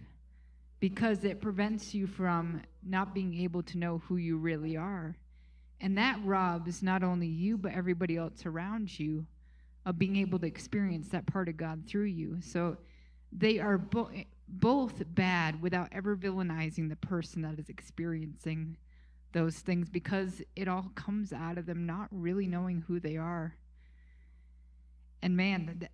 because it prevents you from not being able to know who you really are. And that robs not only you, but everybody else around you of being able to experience that part of God through you. So they are both bad without ever villainizing the person that is experiencing those things, because it all comes out of them not really knowing who they are. And man,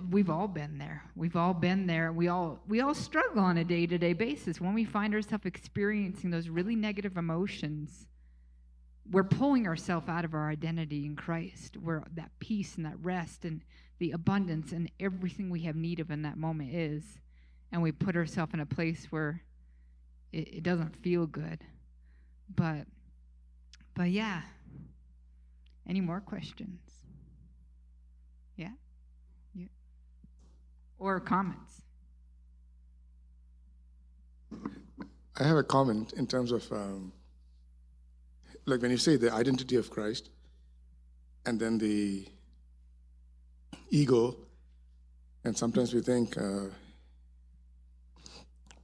we've all been there. We've all been there. We all struggle on a day-to-day basis when we find ourselves experiencing those really negative emotions. We're pulling ourselves out of our identity in Christ, where that peace and that rest and the abundance and everything we have need of in that moment is. And we put ourselves in a place where it doesn't feel good. But yeah. Any more questions? Yeah? Yeah. Or comments? I have a comment in terms of, like when you say the identity of Christ, and then the ego, and sometimes we think,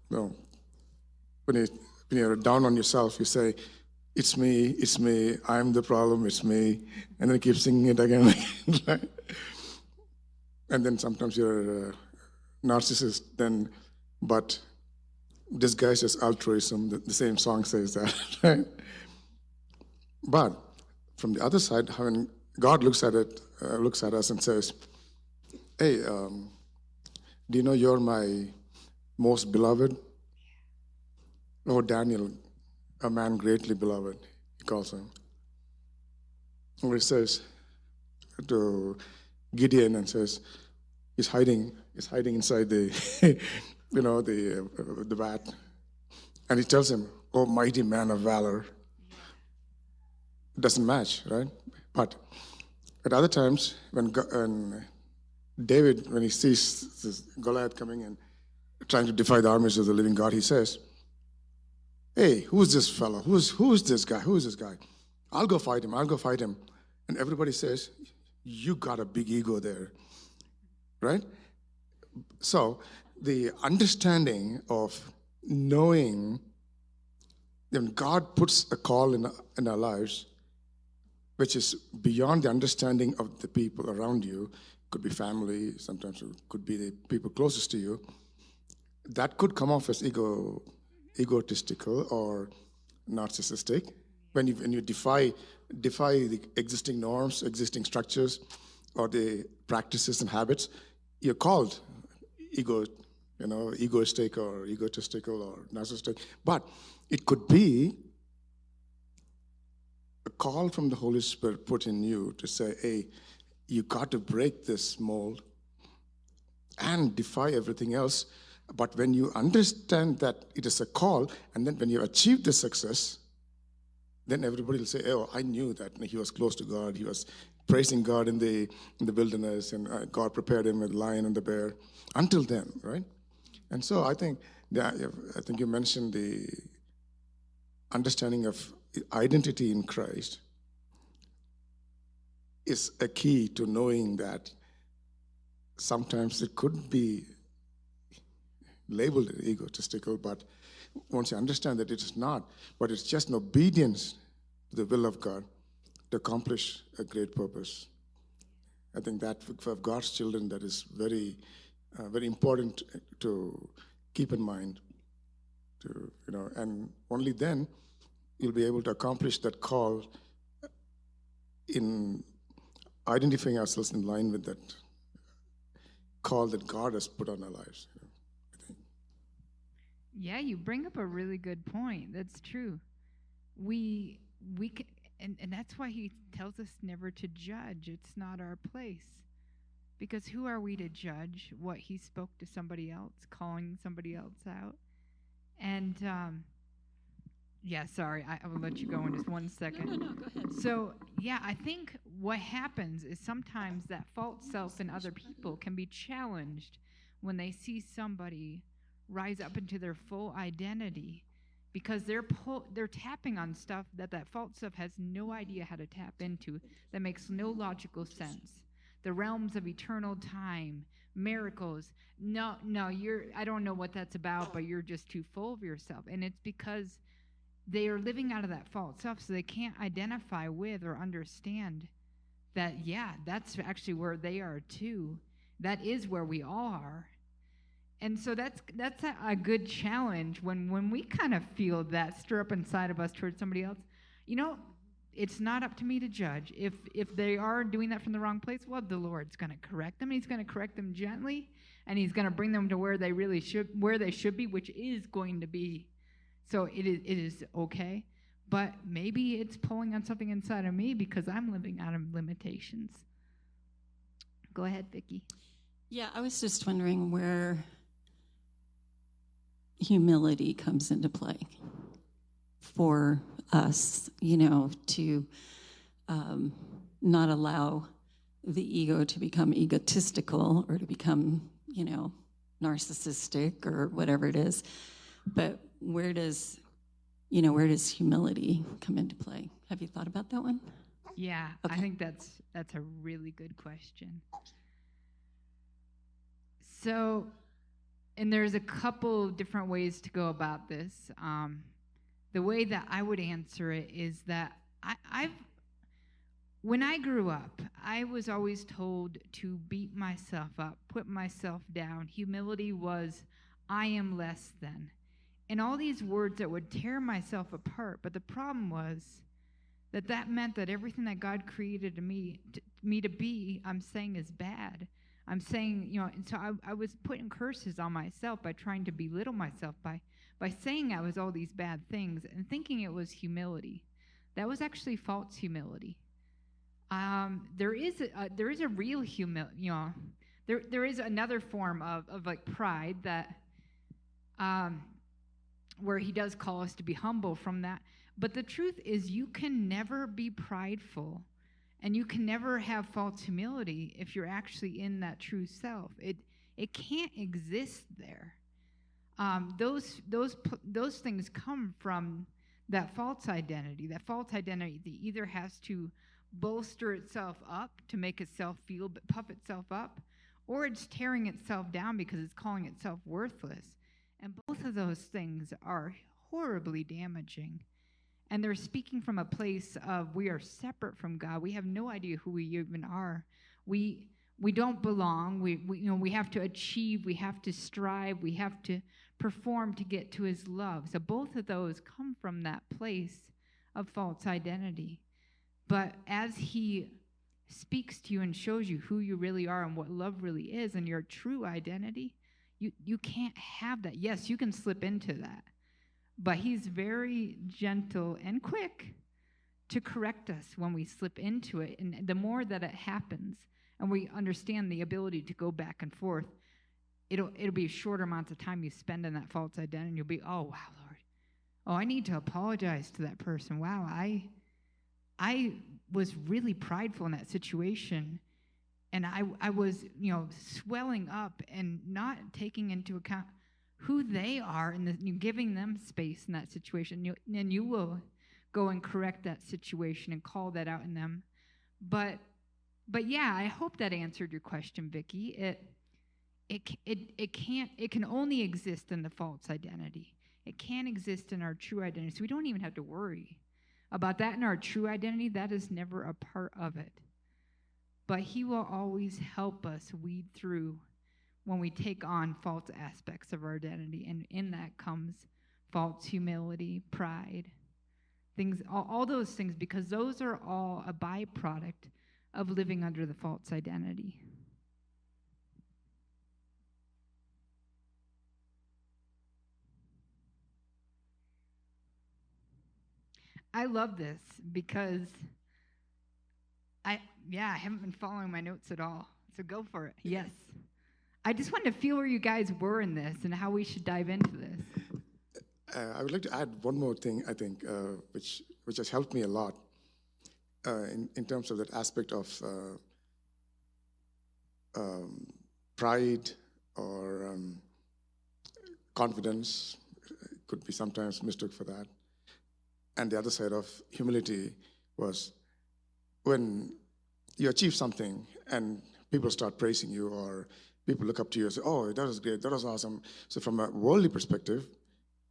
when you're down on yourself, you say, it's me, I'm the problem, it's me, and then you keep singing it again and again, right? And then sometimes you're a narcissist, but disguised as altruism, the same song says that, right? But from the other side, when God looks at us and says, hey, do you know you're my most beloved? Oh, Daniel, a man greatly beloved, he calls him. Or he says to Gideon and says, he's hiding inside the, the vat. And he tells him, oh, mighty man of valor. Doesn't match, right? But at other times, when David, when he sees this Goliath coming and trying to defy the armies of the living God, he says, hey, who's this fellow? Who's this guy? Who is this guy? I'll go fight him. And everybody says, you got a big ego there, right? So the understanding of knowing when God puts a call in our lives, which is beyond the understanding of the people around you, could be family, sometimes it could be the people closest to you, that could come off as egotistical or narcissistic. When you defy the existing norms, existing structures, or the practices and habits, you're called egoistic or egotistical or narcissistic. But it could be a call from the Holy Spirit put in you to say, hey, you got to break this mold and defy everything else. But when you understand that it is a call, and then when you achieve the success, then everybody will say, oh, I knew that he was close to God. He was praising God in the wilderness, and God prepared him with the lion and the bear. Until then, right? And so I think you mentioned the understanding of identity in Christ is a key to knowing that sometimes it could be labeled egotistical, but once you understand that it is not, but it's just an obedience to the will of God to accomplish a great purpose. I think that for God's children, that is very, very important to keep in mind. And only then you'll be able to accomplish that call in identifying ourselves in line with that call that God has put on our lives. Yeah, you bring up a really good point. That's true. We can, and that's why he tells us never to judge. It's not our place. Because who are we to judge what he spoke to somebody else, calling somebody else out? And yeah, sorry, I will let you go in just 1 second. No, go ahead. So yeah, I think what happens is sometimes that false self in other people can be challenged when they see somebody rise up into their full identity. because they're tapping on stuff that false stuff has no idea how to tap into, that makes no logical sense. The realms of eternal time, miracles. No, I don't know what that's about, but you're just too full of yourself. And it's because they are living out of that false stuff, so they can't identify with or understand that, yeah, that's actually where they are too. That is where we all are. And so that's a good challenge when we kind of feel that stir up inside of us towards somebody else. You know, it's not up to me to judge. If they are doing that from the wrong place, well, the Lord's going to correct them. He's going to correct them gently, and he's going to bring them to where they should be, which is going to be. So it is okay. But maybe it's pulling on something inside of me because I'm living out of limitations. Go ahead, Vicki. Yeah, I was just wondering where humility comes into play for us, to not allow the ego to become egotistical or to become, narcissistic or whatever it is. But where does humility come into play? Have you thought about that one? Yeah, Okay. I think that's a really good question. So, and there's a couple different ways to go about this. The way that I would answer it is that when I grew up, I was always told to beat myself up, put myself down. Humility was, I am less than. And all these words that would tear myself apart. But the problem was that meant that everything that God created me to be, I'm saying is bad. I'm saying, and so I was putting curses on myself by trying to belittle myself by saying I was all these bad things and thinking it was humility. That was actually false humility. There is a real humility, there is another form of like pride that, where he does call us to be humble from that. But the truth is you can never be prideful and you can never have false humility if you're actually in that true self. It can't exist there. Those things come from that false identity. That false identity that either has to bolster itself up to make itself puff itself up, or it's tearing itself down because it's calling itself worthless. And both of those things are horribly damaging. And they're speaking from a place of we are separate from God. We have no idea who we even are. We don't belong. We have to achieve. We have to strive. We have to perform to get to his love. So both of those come from that place of false identity. But as he speaks to you and shows you who you really are and what love really is and your true identity, you can't have that. Yes, you can slip into that. But he's very gentle and quick to correct us when we slip into it. And the more that it happens and we understand the ability to go back and forth, it'll be shorter amounts of time you spend in that false identity. You'll be, oh, wow, Lord. Oh, I need to apologize to that person. Wow, I was really prideful in that situation. And I was, swelling up and not taking into account who they are and giving them space in that situation. And you will go and correct that situation and call that out in them. But yeah, I hope that answered your question, Vicki. It can only exist in the false identity. It can't exist in our true identity. So we don't even have to worry about that in our true identity. That is never a part of it. But he will always help us weed through when we take on false aspects of our identity. And in that comes false humility, pride, things, all those things, because those are all a byproduct of living under the false identity. I love this because I haven't been following my notes at all. So go for it. Yes. I just wanted to feel where you guys were in this and how we should dive into this. I would like to add one more thing, I think, which has helped me a lot in terms of that aspect of pride or confidence, could be sometimes mistook for that. And the other side of humility was when you achieve something and people start praising you, or people look up to you and say, oh, that was great, that was awesome. So from a worldly perspective,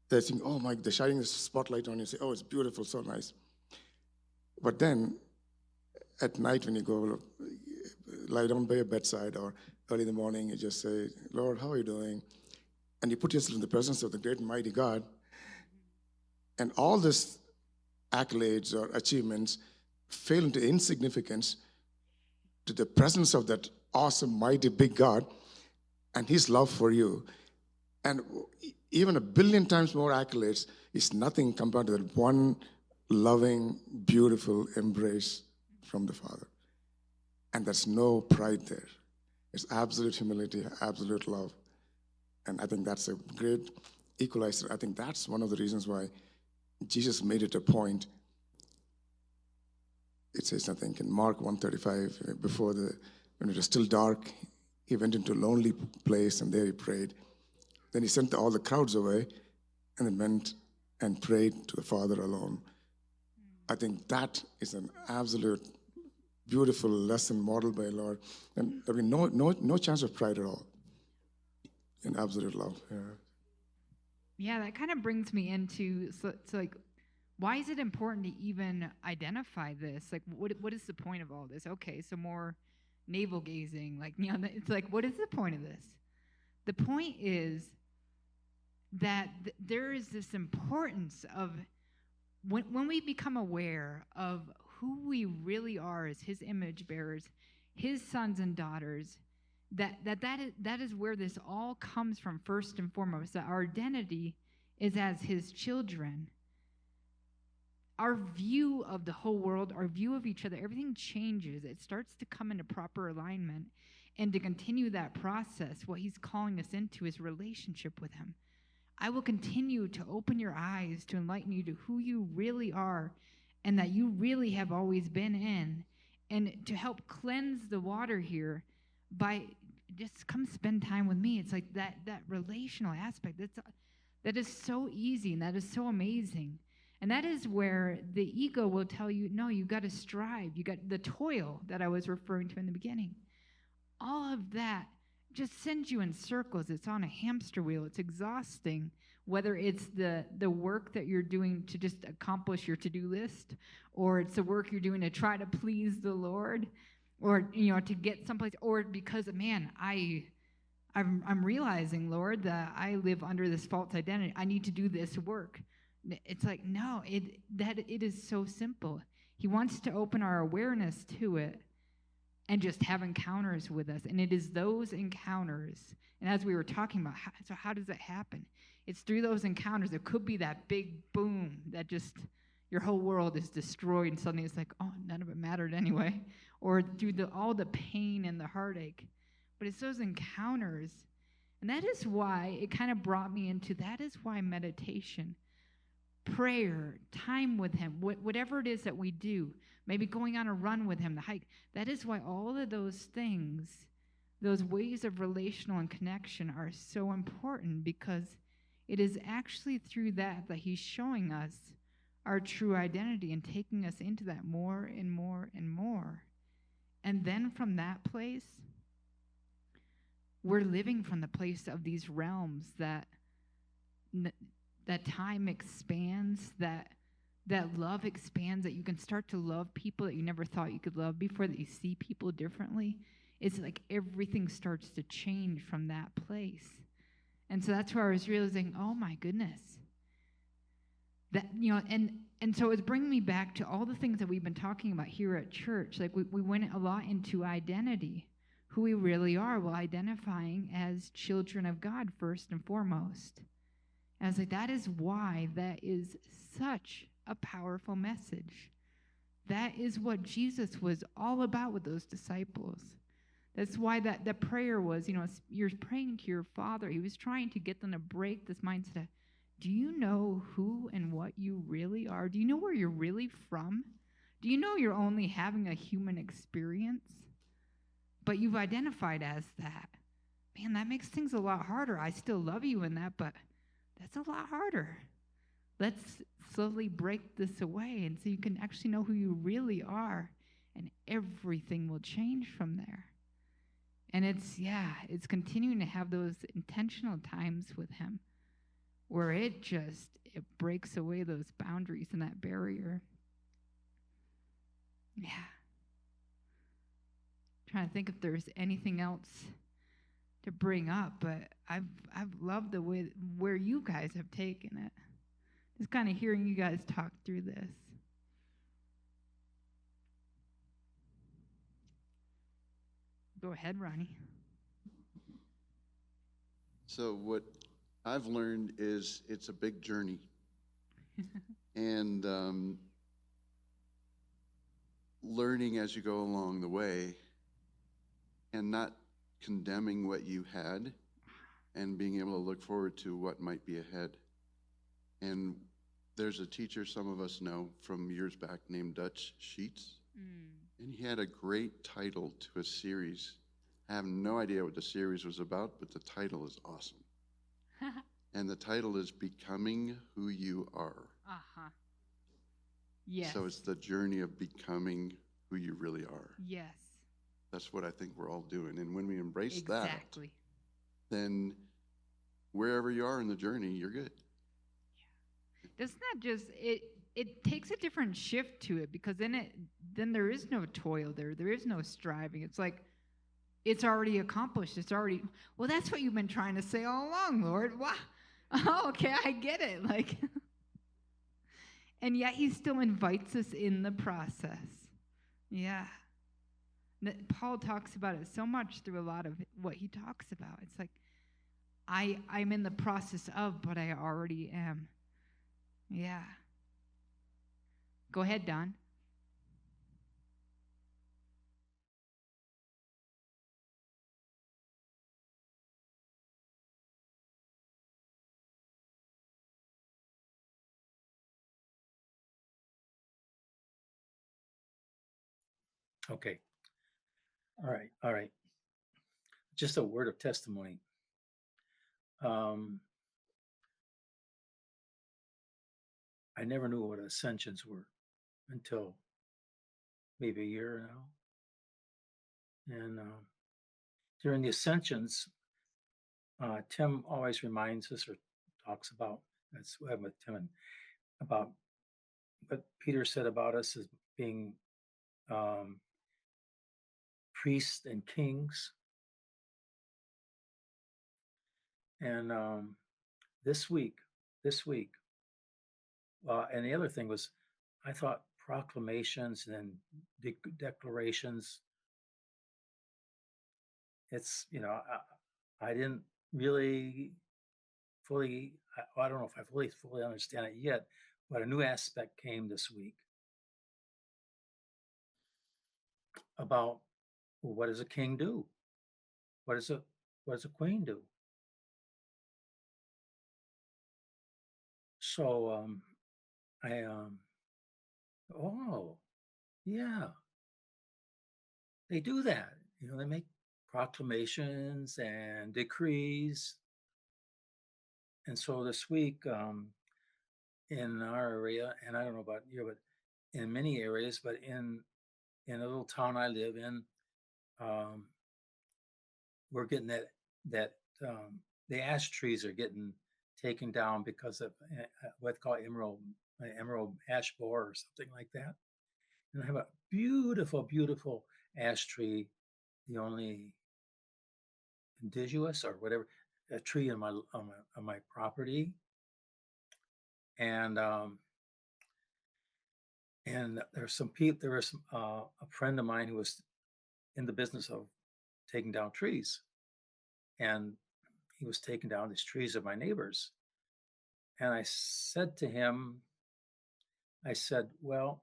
they think, oh my, they're shining the spotlight on you and say, oh, it's beautiful, so nice. But then at night when you go lie down by your bedside, or early in the morning, you just say, Lord, how are you doing? And you put yourself in the presence of the great and mighty God, and all this accolades or achievements fail into insignificance to the presence of that awesome, mighty, big God and his love for you. And even 1 billion times more accolades is nothing compared to that one loving, beautiful embrace from the Father. And there's no pride there. It's absolute humility, absolute love. And I think that's a great equalizer. I think that's one of the reasons why Jesus made it a point. It says, I think, in Mark 1:35, when it was still dark, he went into a lonely place and there he prayed. Then he sent all the crowds away and then went and prayed to the Father alone. I think that is an absolute beautiful lesson modeled by the Lord. And there will be no chance of pride at all. In absolute love. Yeah. Yeah, that kind of brings me into, so like, why is it important to even identify this? Like, what is the point of all this? Okay, so more navel gazing, like, you know, it's like, what is the point of this? The point is that there is this importance of when we become aware of who we really are as his image bearers, his sons and daughters, that is where this all comes from first and foremost, that our identity is as his children. Our view of the whole world, our view of each other, everything changes. It starts to come into proper alignment. And to continue that process, what he's calling us into is relationship with him. I will continue to open your eyes to enlighten you to who you really are and that you really have always been in, and to help cleanse the water here by just come spend time with me. It's like that relational aspect. That is so easy and that is so amazing. And that is where the ego will tell you, no, you got to strive. You got the toil that I was referring to in the beginning. All of that just sends you in circles. It's on a hamster wheel. It's exhausting, whether it's the work that you're doing to just accomplish your to-do list, or it's the work you're doing to try to please the Lord, or, you know, to get someplace, or because, man, I'm realizing, Lord, that I live under this false identity. I need to do this work. It's like, no, it is so simple. He wants to open our awareness to it and just have encounters with us. And it is those encounters, and as we were talking about, how does that happen? It's through those encounters. It could be that big boom that just your whole world is destroyed, and suddenly it's like, oh, none of it mattered anyway. Or through all the pain and the heartache. But it's those encounters. And that is why it kind of brought me into, that is why meditation, prayer, time with him, whatever it is that we do, maybe going on a run with him, the hike, that is why all of those things, those ways of relational and connection are so important, because it is actually through that he's showing us our true identity and taking us into that more and more and more. And then from that place, we're living from the place of these realms that time expands, that love expands, that you can start to love people that you never thought you could love before, that you see people differently. It's like everything starts to change from that place. And so that's where I was realizing, oh my goodness. That, you know, and so it's bringing me back to all the things that we've been talking about here at church. Like we went a lot into identity, who we really are, well, identifying as children of God first and foremost. And I was like, that is why that is such a powerful message. That is what Jesus was all about with those disciples. That's why that prayer was, you know, you're praying to your Father. He was trying to get them to break this mindset of, do you know who and what you really are? Do you know where you're really from? Do you know you're only having a human experience? But you've identified as that. Man, that makes things a lot harder. I still love you in that, but that's a lot harder. let's slowly break this away, and so you can actually know who you really are, and everything will change from there. And it's continuing to have those intentional times with him where it breaks away those boundaries and that barrier. Yeah. Trying to think if there's anything else to bring up, but I've loved the way where you guys have taken it. Just kind of hearing you guys talk through this. Go ahead, Ronnie. So what I've learned is it's a big journey. And learning as you go along the way and not condemning what you had and being able to look forward to what might be ahead. And there's a teacher some of us know from years back named Dutch Sheets. And he had a great title to a series. I have no idea what the series was about, but the title is awesome. And the title is Becoming Who You Are. Yes. So it's the journey of becoming who you really are. Yes. That's what I think we're all doing. And when we embrace Exactly. that, then wherever you are in the journey, you're good. Doesn't that just it takes a different shift to it, because then there is no toil there is no striving. It's like it's already accomplished. It's already, well, that's what you've been trying to say all along, Lord. Wow. Oh, okay, I get it. Like, and yet he still invites us in the process. Yeah. Paul talks about it so much through a lot of what he talks about. It's like, I'm in the process of, but I already am. Yeah. Go ahead, Don. Okay. All right. Just a word of testimony. I never knew what ascensions were until maybe a year now. And during the ascensions, Tim always reminds us or talks about, that's what I'm with Tim, and about what Peter said about us as being priests and kings. And this week, and the other thing was, I thought proclamations and declarations, it's, I didn't really fully, I don't know if I fully understand it yet, but a new aspect came this week about, well, what does a king do? What does a queen do? So oh, yeah, they do that. They make proclamations and decrees. And so this week, in our area, and I don't know about you, but in many areas, but in a little town I live in, we're getting that the ash trees are getting taken down because of what's called emerald ash borer or something like that. And I have a beautiful, beautiful ash tree, the only indigenous or whatever, a tree on my property. And there's some people. There was a friend of mine who was in the business of taking down trees, and he was taking down these trees of my neighbors. And I said to him, I said, well,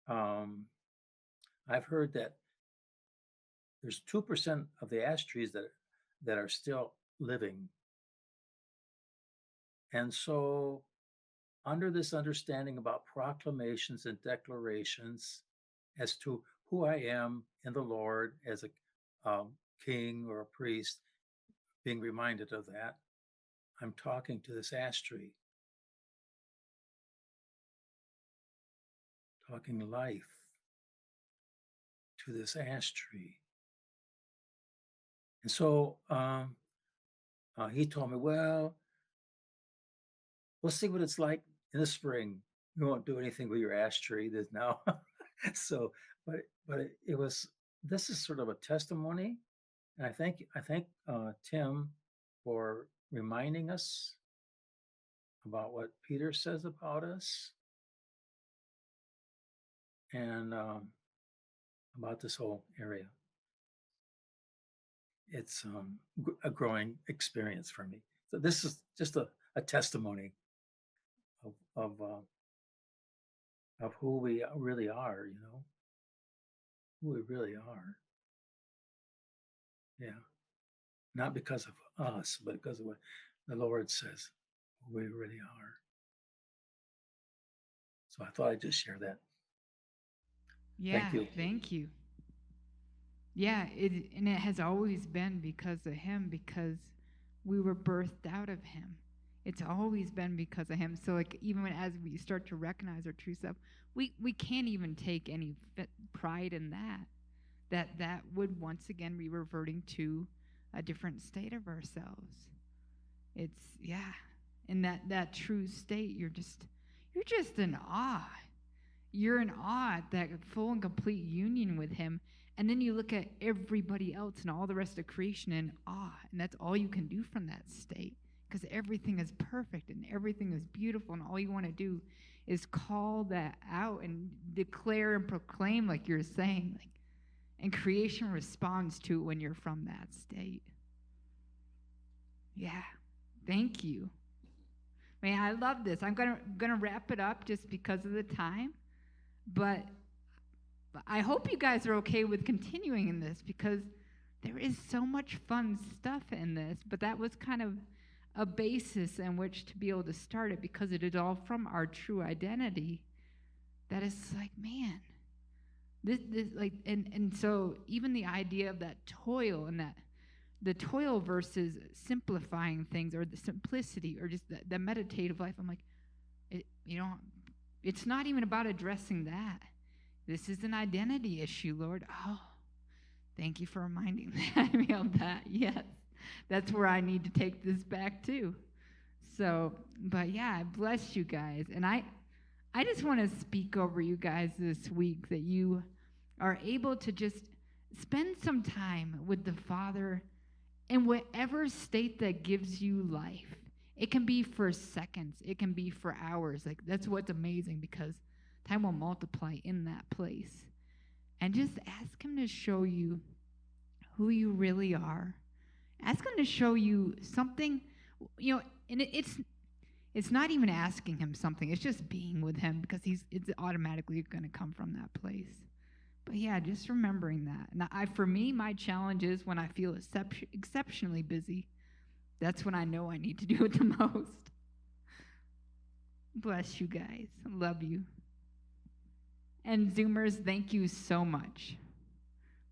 I've heard that there's 2% of the ash trees that are still living. And so under this understanding about proclamations and declarations as to who I am in the Lord as a king or a priest, being reminded of that, I'm talking to this ash tree. talking life to this ash tree. And so he told me, well, we'll see what it's like in the spring. We won't do anything with your ash tree this now. So, but it was, this is sort of a testimony. And I thank Tim for reminding us about what Peter says about us and about this whole area. It's a growing experience for me. So this is just a testimony of who we really are, you know, who we really are. Yeah. Not because of us, but because of what the Lord says who we really are. So I thought I'd just share that. Yeah, Thank you. thank you. Yeah, and it has always been because of him, because we were birthed out of him. It's always been because of him. So like even as we start to recognize our true self, we can't even take any pride in that would once again be reverting to a different state of ourselves. It's in that true state, you're just in awe. You're in awe at that full and complete union with him. And then you look at everybody else and all the rest of creation in awe. And that's all you can do from that state, because everything is perfect and everything is beautiful. And all you want to do is call that out and declare and proclaim, like you're saying. And creation responds to it when you're from that state. Yeah. Thank you. Man, I love this. I'm gonna wrap it up just because of the time. But I hope you guys are okay with continuing in this, because there is so much fun stuff in this. But that was kind of a basis in which to be able to start it, because it is all from our true identity. That is like, man, this like, and so even the idea of that toil and that the toil versus simplifying things, or the simplicity, or just the meditative life. I'm like, it's not even about addressing that. This is an identity issue, Lord. Oh, thank you for reminding me of that. Yes, that's where I need to take this back to. So, but yeah, bless you guys. And I just want to speak over you guys this week that you are able to just spend some time with the Father in whatever state that gives you life. It can be for seconds. It can be for hours. Like, that's what's amazing, because time will multiply in that place. And just ask him to show you who you really are. Ask him to show you something, and it's not even asking him something. It's just being with him, because it's automatically going to come from that place. But yeah, just remembering that. Now, for me, my challenge is when I feel exceptionally busy, that's when I know I need to do it the most. Bless you guys. I love you. And Zoomers, thank you so much.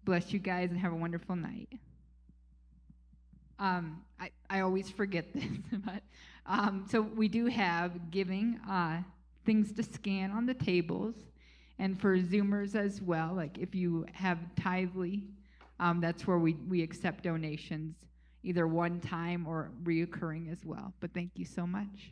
Bless you guys and have a wonderful night. I always forget this, but so we do have giving things to scan on the tables. And for Zoomers as well, like if you have Tithely, that's where we accept donations, either one time or reoccurring as well. But thank you so much.